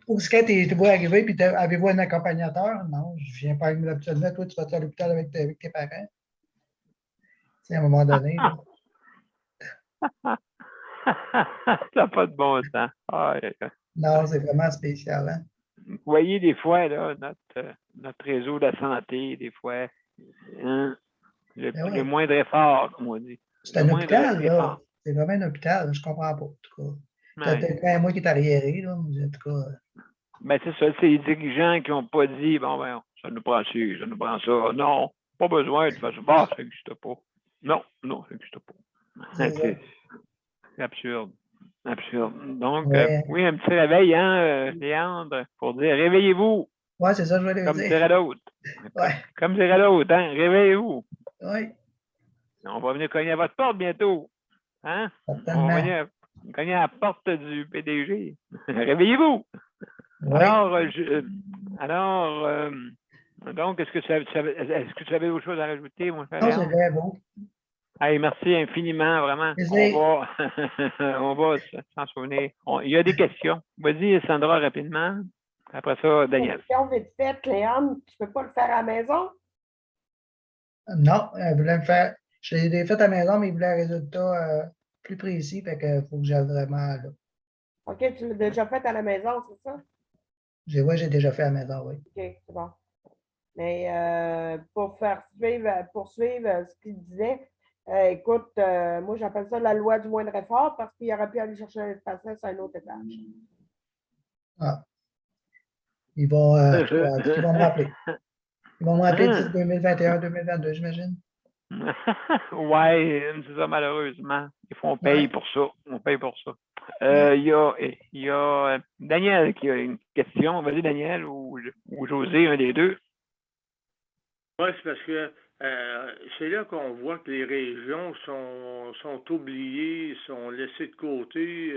Ou ce que t'es-vous arrivé, puis avez-vous un accompagnateur? Non, je ne viens pas avec l'habitude. Toi, tu vas à l'hôpital avec tes parents. À un moment donné. Ça n'a pas de bon sens. Non, c'est vraiment spécial. Hein? Vous voyez, des fois, là, notre réseau de la santé, des fois, hein, le moindre effort, comme on dit. C'est un hôpital, là. C'est vraiment un hôpital. Je ne comprends pas, en tout cas. Peut-être moi qui est arriéré, là, mais en tout cas. Ben, c'est ça. C'est les dirigeants qui n'ont pas dit, bon, ben, ça nous prend ci, ça nous prend ça. Non, pas besoin de faire ça. Bah, ça n'existe pas. Non, ça n'existe pas. C'est absurde. Absurde. Donc, oui, un petit réveil, hein, Léandre, pour dire réveillez-vous. Oui, c'est ça, je voulais dire. Comme dirait l'autre. Ouais. Comme dirait l'autre, hein, réveillez-vous. Oui. On va venir cogner à votre porte bientôt. Hein? Certainement. On va venir cogner à la porte du PDG. Réveillez-vous. Oui. Donc, est-ce que tu avais autre chose à rajouter, mon cher? Non, c'est très beau. Hey, merci infiniment, vraiment. On va s'en souvenir. Il y a des questions. Vas-y, Sandra, rapidement. Après ça, Daniel. Question vite faite, Léon, tu ne peux pas le faire à la maison? Non, elle voulait me faire. Je l'ai fait à la maison, mais il voulait un résultat plus précis, fait qu'il faut que j'aille vraiment là. OK, tu l'as déjà fait à la maison, c'est ça? Oui, j'ai déjà fait à la maison, oui. OK, c'est bon. Mais pour poursuivre ce qu'il disait, écoute, moi, j'appelle ça la loi du moindre effort parce qu'il aurait pu aller chercher un patient sur un autre étage. Ah. Ils vont me rappeler. Ils vont me rappeler d'ici 2021-2022, j'imagine. Oui, c'est ça, malheureusement. On paye pour ça. On paye pour ça. Il y a Daniel qui a une question. Vas-y, Daniel, ou José, un des deux. Oui, c'est parce que c'est là qu'on voit que les régions sont oubliées, sont laissées de côté.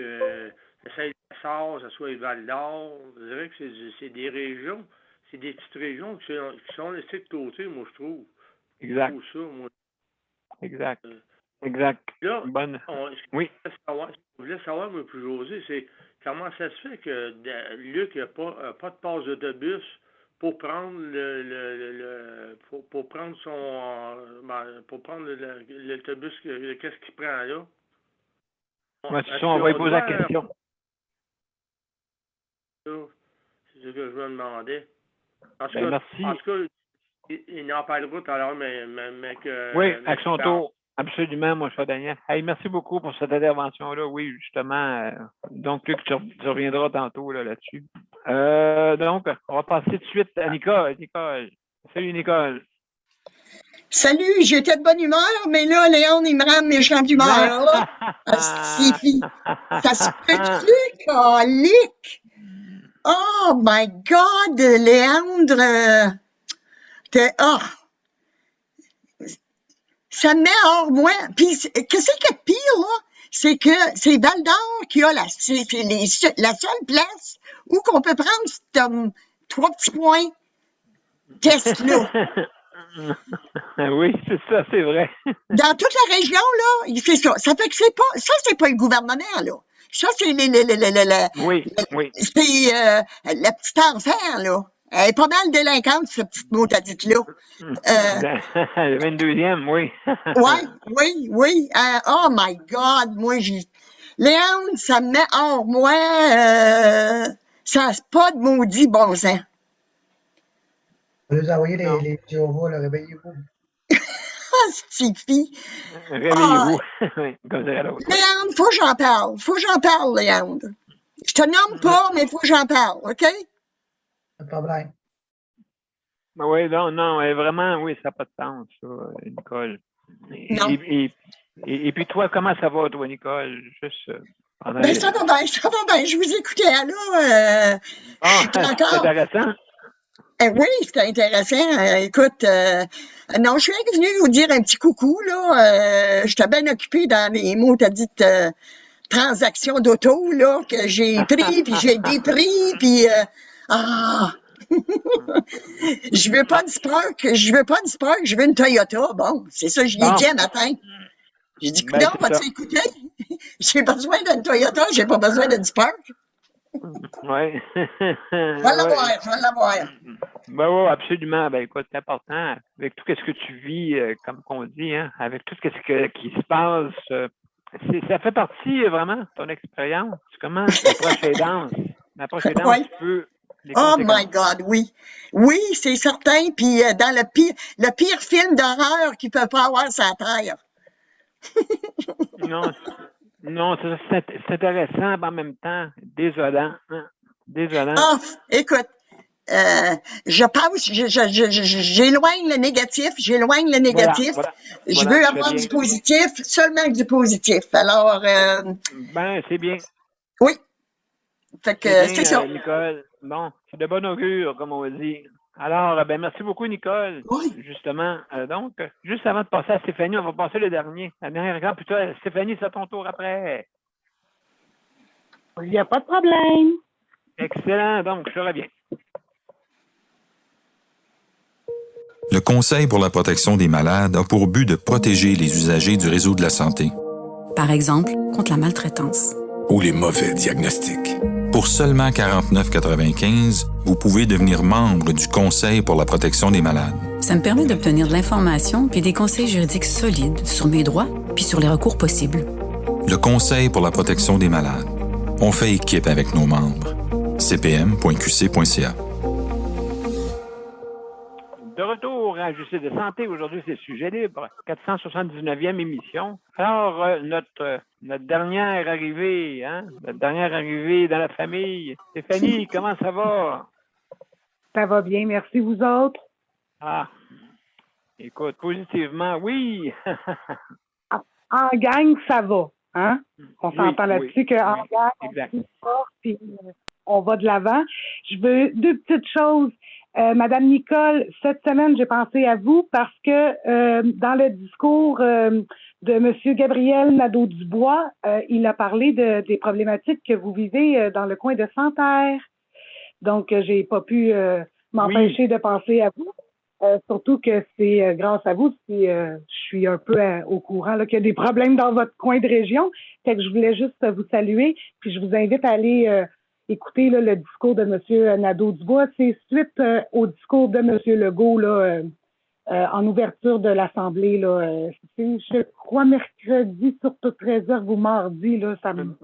Saint-Lazare, ça soit Val-d'Or. Je dirais que c'est des régions, c'est des petites régions qui sont laissées de côté, moi, je trouve. Exact. Je trouve ça, moi. Exact. Exact. Là, oui. Je voulais savoir, moi, plus José, c'est comment ça se fait que Luc n'a pas de passe d'autobus pour prendre pour prendre l'autobus, qu'est-ce qu'il prend là? Ouais, c'est ça, on va lui poser la question. C'est ce que je me demandais. Merci. En tout cas, il n'en parlera tout à l'heure, mais que... Oui, avec son tour. Absolument, mon cher Daniel. Hey, merci beaucoup pour cette intervention-là. Oui, justement. Donc, Luc, tu reviendras tantôt là-dessus. Donc, on va passer tout de suite à Nicole. Salut, Nicole. Salut, j'étais de bonne humeur, mais là, Léon, il me rend méchant d'humeur. Ça se peut-tu, colique? Oh my God, Léandre! Ça me met hors moi. Puis, qu'est-ce qui est pire, là? C'est que c'est Val-d'Or qui a la seule place où qu'on peut prendre 3 petits points test-là. Oui, c'est ça, c'est vrai. Dans toute la région, là, il fait ça. Ça fait que c'est pas le gouvernement, là. Ça, c'est Oui, oui. c'est la petite enfant, là. Elle est pas mal délinquante, cette petite motadite-là. Le 22e, oui. Oui. Oh my God, moi, Léandre, ça me met hors moi. Ça n'a pas de maudit bon sens. On va nous envoyer les Jéhovah, là, réveillez-vous. Ah, cette fille. Réveillez-vous. Comme dirait l'autre. Léandre, faut que j'en parle. Faut que j'en parle, Léandre. Je te nomme pas, mais faut que j'en parle, OK? Pas de problème. Oui, non, vraiment, oui, ça n'a pas de sens, ça, Nicole. Et puis toi, comment ça va, toi, Nicole? Juste pendant Ça va bien. Je vous écoutais, là. c'est intéressant. Oui, c'était intéressant. Écoute, non, je suis venue vous dire un petit coucou, là. J'étais bien occupée dans les mots, t'as dit transactions d'auto, là, que j'ai pris, puis j'ai dépris, puis je veux pas de Spark, je veux une Toyota. Bon, c'est ça, je l'ai dit un matin. J'ai dit, non, vas-tu écouter? J'ai besoin d'une Toyota, j'ai pas besoin d'une Spark. Oui. Je vais l'avoir. Oui, absolument. Ben, écoute, c'est important. Avec tout ce que tu vis, comme on dit, hein, avec tout ce qui se passe, ça fait partie vraiment de ton expérience. Comment la prochaine danse, tu peux. Oh my God, oui. Oui, c'est certain. Puis dans le pire film d'horreur qu'il peut pas avoir sur la terre. Non, c'est intéressant, mais en même temps, désolant. Hein? Désolant. Ah, écoute, je pense, j'éloigne le négatif, Voilà, je veux avoir du positif, seulement du positif. Alors, c'est bien. Oui. Fait que c'est ça. Nicole, bon, c'est de bon augure, comme on dit. Alors, merci beaucoup, Nicole. Oui. Justement, donc, juste avant de passer à Stéphanie, on va passer le dernier. La dernière exemple, plutôt, Stéphanie, c'est à ton tour après. Il n'y a pas de problème. Excellent, donc, je reviens. Le Conseil pour la protection des malades a pour but de protéger les usagers du réseau de la santé. Par exemple, contre la maltraitance. Ou les mauvais diagnostics. Pour seulement 49,95 $, vous pouvez devenir membre du Conseil pour la protection des malades. Ça me permet d'obtenir de l'information puis des conseils juridiques solides sur mes droits puis sur les recours possibles. Le Conseil pour la protection des malades. On fait équipe avec nos membres. cpm.qc.ca. De retour à Justice de santé, aujourd'hui c'est Sujet libre, 479e émission. Alors, notre dernière arrivée, notre dernière arrivée dans la famille. Stéphanie, comment ça va? Ça va bien, merci vous autres. Ah, écoute, positivement, oui. En gang, ça va, hein? On s'entend là-dessus qu'en gang, exact. Puis on va de l'avant. Je veux deux petites choses. Madame Nicole, cette semaine, j'ai pensé à vous parce que dans le discours de M. Gabriel Nadeau-Dubois, il a parlé des problématiques que vous vivez dans le coin de Santerre. Donc, j'ai pas pu m'empêcher de penser à vous. Surtout que c'est grâce à vous si je suis un peu au courant là, qu'il y a des problèmes dans votre coin de région. Fait que je voulais juste vous saluer, puis je vous invite à aller écouter là, le discours de M. Nadeau-Dubois. C'est suite au discours de M. Legault là, en ouverture de l'Assemblée. Là, je crois mercredi sur toute réserve ou mardi. Là, ça me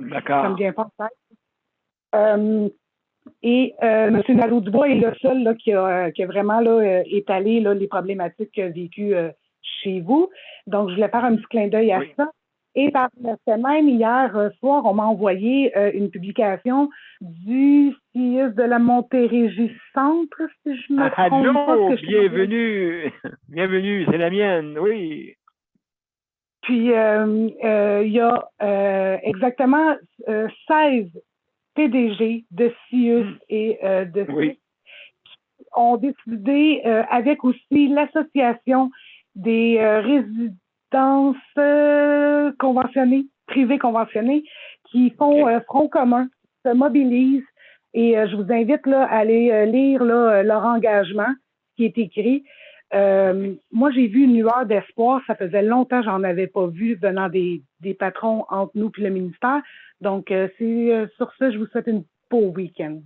vient pas en tête. Et M. Nadeau-Dubois est le seul là, qui a vraiment là, étalé là, les problématiques vécues chez vous. Donc, je voulais faire un petit clin d'œil à ça. Et par ce même, hier soir, on m'a envoyé une publication du CIUS de la Montérégie Centre, si je me trompe pas. Bienvenue! Bienvenue, c'est la mienne, oui. Puis, il y a exactement 16 PDG de CIUS et de CIUS qui ont décidé, avec aussi l'association des résidences conventionnées, privées conventionnées, qui font front commun, se mobilisent. Et je vous invite là, à aller lire là, leur engagement qui est écrit. Moi, j'ai vu une lueur d'espoir. Ça faisait longtemps que j'en avais pas vu venant des patrons entre nous et le ministère. Donc, sur ça, je vous souhaite un beau week-end.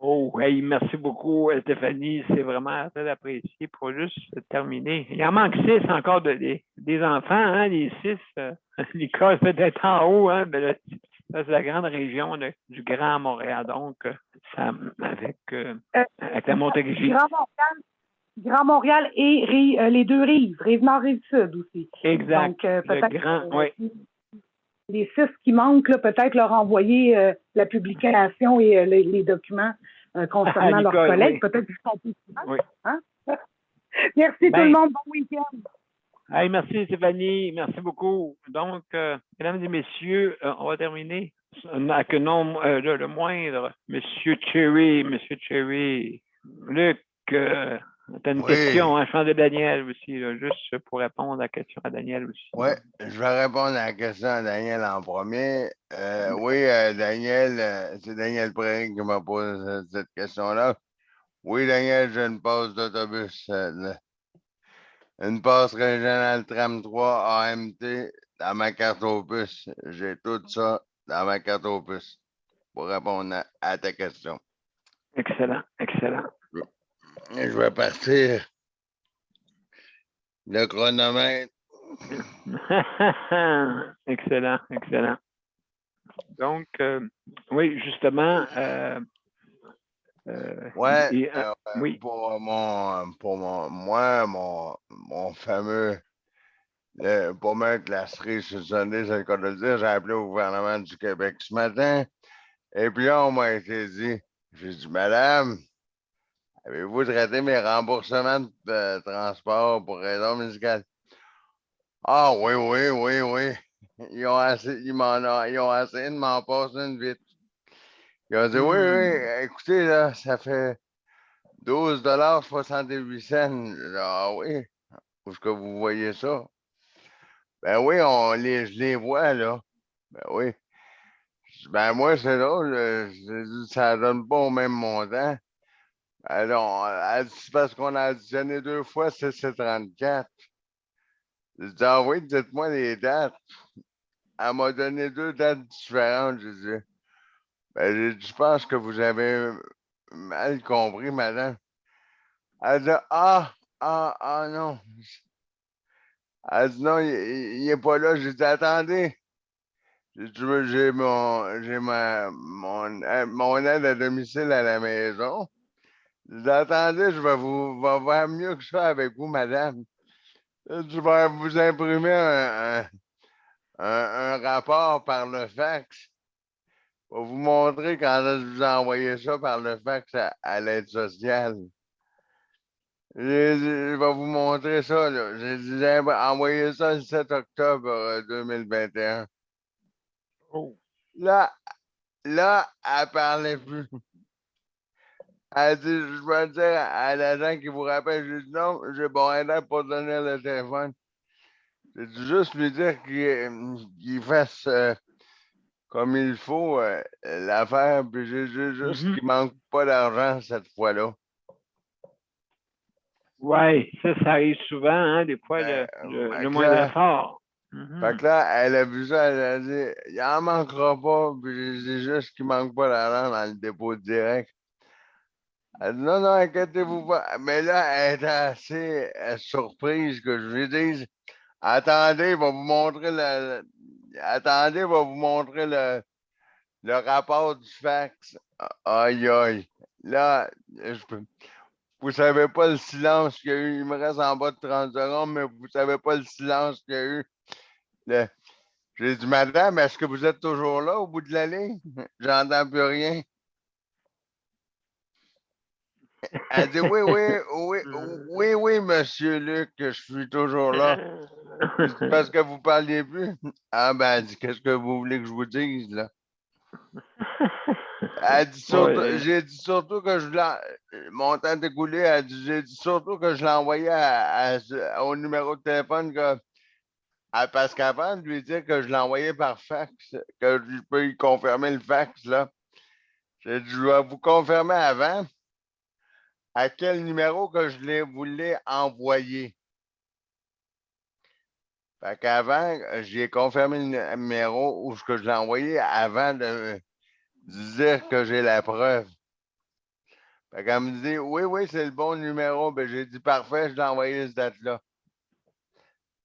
Oh, hey, merci beaucoup, Stéphanie. C'est vraiment très apprécié. Pour juste terminer. Il en manque 6 encore des enfants, hein, les 6. L'école peut-être en haut, hein, mais là, ça, c'est la grande région du Grand Montréal. Donc, ça, avec la Montérégie. Grand Montréal et les deux rives, Rive-Nord, Rive-Sud aussi. Exact. Donc, peut-être oui. les 6 qui manquent, là, peut-être leur envoyer la publication et les documents concernant leurs collègues. Oui. Peut-être qu'ils sont plus souvent. Oui. Hein? Merci tout le monde. Bon week-end. Hey, merci Stéphanie. Merci beaucoup. Donc, mesdames et messieurs, on va terminer avec le moindre. Monsieur Cherry. Luc, tu as une question, hein, je pense de Daniel aussi, là, juste pour répondre à la question à Daniel aussi. Oui, je vais répondre à la question à Daniel en premier. Oui, Daniel, c'est Daniel Prairie qui m'a posé cette question-là. Oui, Daniel, j'ai une passe d'autobus. Une passe régionale tram 3 AMT dans ma carte aux puces. J'ai tout ça dans ma carte aux puces pour répondre à ta question. Excellent. Je vais partir le chronomètre. Excellent. Donc, oui, justement. Oui. Pour mon fameux, pour mettre la cerise sur le Sunday, c'est le cas de le dire, j'ai appelé au gouvernement du Québec ce matin. Et puis là, on m'a été dit, j'ai dit, madame, avez-vous traité mes remboursements de transport pour raison médicale? Ah oui. Ils ont essayé de m'en passer une vite. Ils ont dit, oui, écoutez, là, ça fait 12,68 $. Ah oui, où est-ce que vous voyez ça? Ben oui, je les vois, là. Ben oui. Ben moi, c'est drôle, ça donne pas au même montant. Alors, c'est parce qu'on a additionné 2 fois, c'est 34. J'ai dit, ah oui, dites-moi les dates. Elle m'a donné 2 dates différentes. J'ai dit, je pense que vous avez mal compris, madame. Elle dit, non. Elle dit, non, il n'est pas là. J'ai dit, attendez. J'ai mon aide à domicile à la maison. J'ai dit, attendez, je vais voir mieux que ça avec vous, madame. Je vais vous imprimer un rapport par le fax. Je vais vous montrer quand je vous ai envoyé ça par le fax à l'aide sociale. Je vais vous montrer ça. J'ai envoyé ça le 7 octobre 2021. Oh. Là, elle parlait plus. Elle dit, je vais dire à l'agent qui vous rappelle, je dis non, j'ai bon aide pour donner le téléphone. J'ai dit juste lui dire qu'il fasse comme il faut l'affaire, puis j'ai juste qu'il manque pas d'argent cette fois-là. Oui, ça arrive souvent, hein, des fois, le moindre effort. Fait que là, elle a vu ça, elle a dit, il en manquera pas, puis j'ai dit juste qu'il manque pas d'argent dans le dépôt direct. Elle dit, non, inquiétez-vous pas. Mais là, elle était assez surprise que je lui dise, attendez, il va vous montrer le rapport du fax. Aïe. Là, vous savez pas le silence qu'il y a eu. Il me reste en bas de 30 secondes, mais vous savez pas le silence qu'il y a eu. J'ai dit, madame, est-ce que vous êtes toujours là au bout de la ligne? J'entends plus rien. Elle dit, oui, monsieur Luc, je suis toujours là. Parce que vous parliez plus. Ah ben, elle dit, qu'est-ce que vous voulez que je vous dise, là? Elle dit surtout, j'ai dit surtout que mon temps écoulé, elle dit, j'ai dit surtout que je l'ai envoyé au numéro de téléphone parce qu'avant de lui dire que je l'ai envoyé par fax, que je peux y confirmer le fax, là. J'ai dit, je vais vous confirmer avant à quel numéro que vous l'ai envoyé. Fait qu'avant, j'ai confirmé le numéro où je l'ai envoyé avant de dire que j'ai la preuve. Fait qu'elle me dit oui, oui, c'est le bon numéro. Ben, j'ai dit parfait, je l'ai envoyé cette date-là.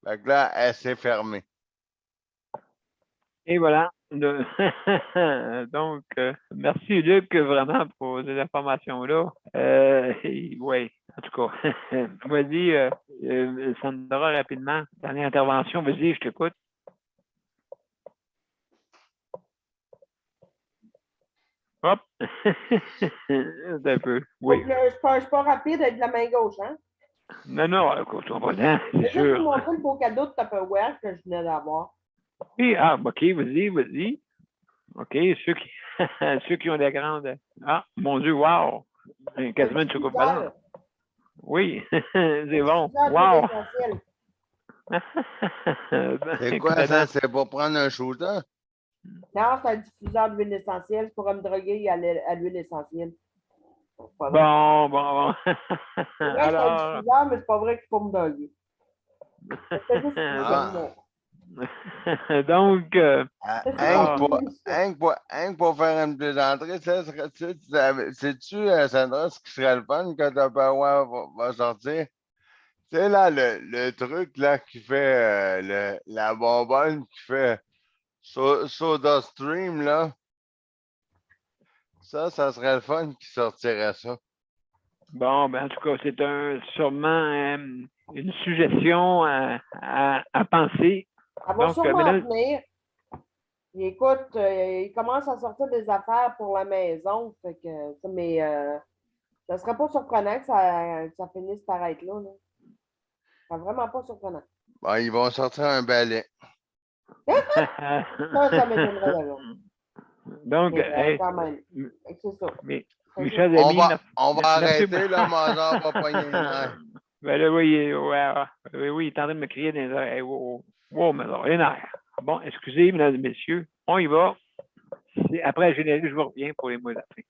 Fait que là, elle s'est fermée. Et voilà. Donc, merci Luc vraiment pour ces informations-là. Oui, en tout cas, vas-y, Sandra, rapidement. Dernière intervention, vas-y, je t'écoute. Hop! Un peu. Oui. Je suis pas rapide avec la main gauche, hein? Non, écoute, on va bien, c'est Je vais sûr. juste vous montrer le beau cadeau de Tupperware que je venais d'avoir. Oui, OK, vas-y. OK, ceux qui ont des grandes. Ah, mon Dieu, wow! Quasiment une chocolat. Oui, c'est bon. Wow! C'est quoi ça? C'est pour prendre un shooter? Non, c'est un diffuseur d'huile essentielle pour me droguer à l'huile essentielle. Bon. C'est vrai que c'est un diffuseur, mais c'est pas vrai qu'il faut me droguer. C'est juste Donc, pour faire une plaisanterie, sais-tu, Sandra, ce qui serait le fun quand Tupperware va sortir? Tu sais, là, le truc là qui fait la bonbonne qui fait SodaStream, là. Ça serait le fun qui sortirait ça. Bon, ben en tout cas, c'est sûrement une suggestion à penser. Ça va sûrement venir. Et écoute, il commence à sortir des affaires pour la maison. Fait que, mais ça ne serait pas surprenant que ça finisse par être là. C'est vraiment pas surprenant. Bon, ils vont sortir un balai. Ça m'étonnerait d'abord. Donc, quand même. C'est ça. Mes chers amis, on va arrêter, là, Mazar va pogner les nerfs. Ben là, oui, il est en train de me crier dans les oreilles. Wow, Mazar, les nerfs. Bon, excusez, mesdames et messieurs, on y va. Après le générique, je vous reviens pour les mots d'après.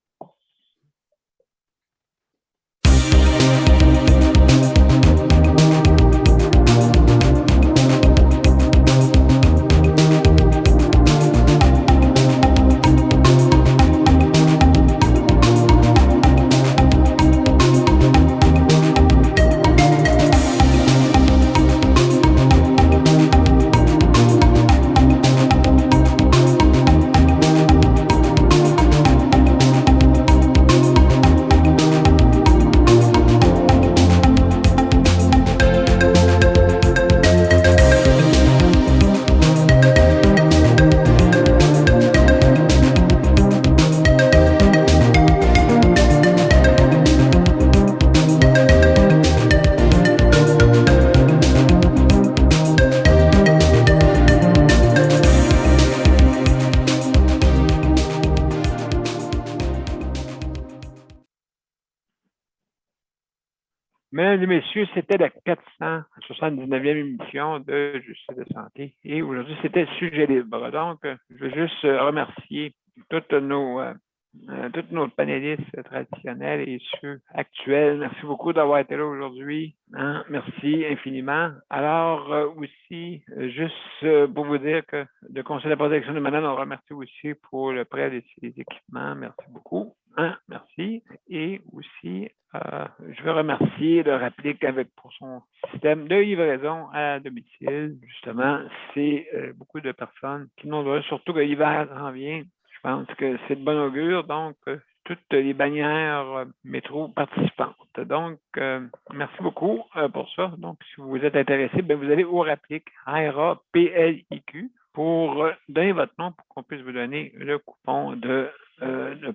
Mesdames et messieurs, c'était la 479e émission de Justice de santé. Et aujourd'hui, c'était Sujet libre. Donc, je veux juste remercier tous nos panélistes traditionnels et ceux actuels. Merci beaucoup d'avoir été là aujourd'hui. Hein? Merci infiniment. Alors, aussi, juste pour vous dire que le Conseil de la protection des malades, on remercie aussi pour le prêt des équipements. Merci beaucoup. Hein? Merci. Et aussi, je veux remercier le Rapplique pour son système de livraison à domicile. Justement, c'est beaucoup de personnes qui n'ont pas, surtout que l'hiver s'en vient. Je pense que c'est de bon augure. Donc, toutes les bannières métro participantes. Donc, merci beaucoup pour ça. Donc, si vous êtes intéressé, vous allez au Rapplique, RAPLIQ, pour donner votre nom pour qu'on puisse vous donner le coupon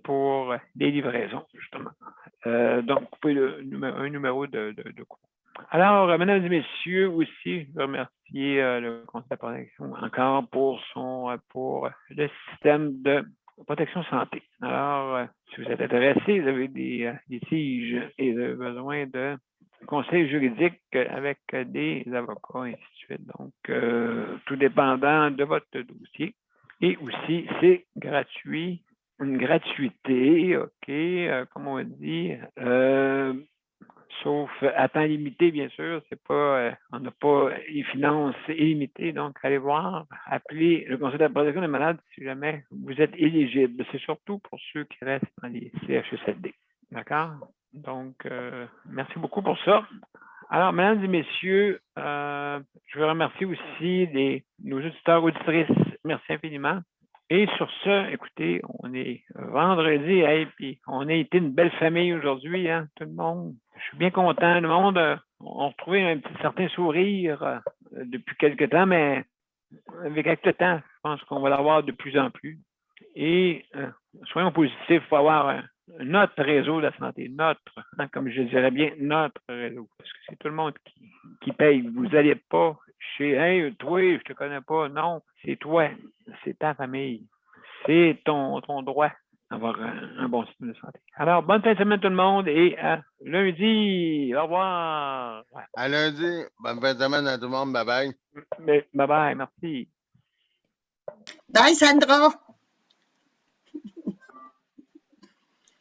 pour les livraisons, justement. Donc, vous pouvez un numéro de coupon. Alors, mesdames et messieurs, aussi, je veux remercier le Conseil de la protection encore pour le système de protection santé. Alors, si vous êtes intéressé, vous avez des litiges et vous avez besoin de conseils juridiques avec des avocats, et ainsi de suite. Donc, tout dépendant de votre dossier. Et aussi, c'est gratuit, une gratuité, OK, comme on dit, sauf à temps limité, bien sûr, c'est pas on n'a pas les finances illimitées. Donc, allez voir, appelez le Conseil de la protection des malades si jamais vous êtes éligible. C'est surtout pour ceux qui restent dans les CHSLD. D'accord? Donc, merci beaucoup pour ça. Alors, mesdames et messieurs, je veux remercier aussi nos auditeurs, auditrices. Merci infiniment. Et sur ce, écoutez, on est vendredi, puis on a été une belle famille aujourd'hui, hein, tout le monde. Je suis bien content. Le monde a retrouvé un certain sourire depuis quelque temps, mais avec le temps, je pense qu'on va l'avoir de plus en plus. Et soyons positifs, il faut avoir notre réseau de la santé, comme je dirais bien, notre réseau, parce que c'est tout le monde qui paye. Vous n'allez pas chez « Hey, toi, je te connais pas ». Non, c'est toi, c'est ta famille, c'est ton droit d'avoir un bon système de santé. Alors, bonne fin de semaine tout le monde et à lundi. Au revoir. Ouais. À lundi. Bonne fin de semaine à tout le monde. Bye-bye. Bye-bye, merci. Bye, Sandra.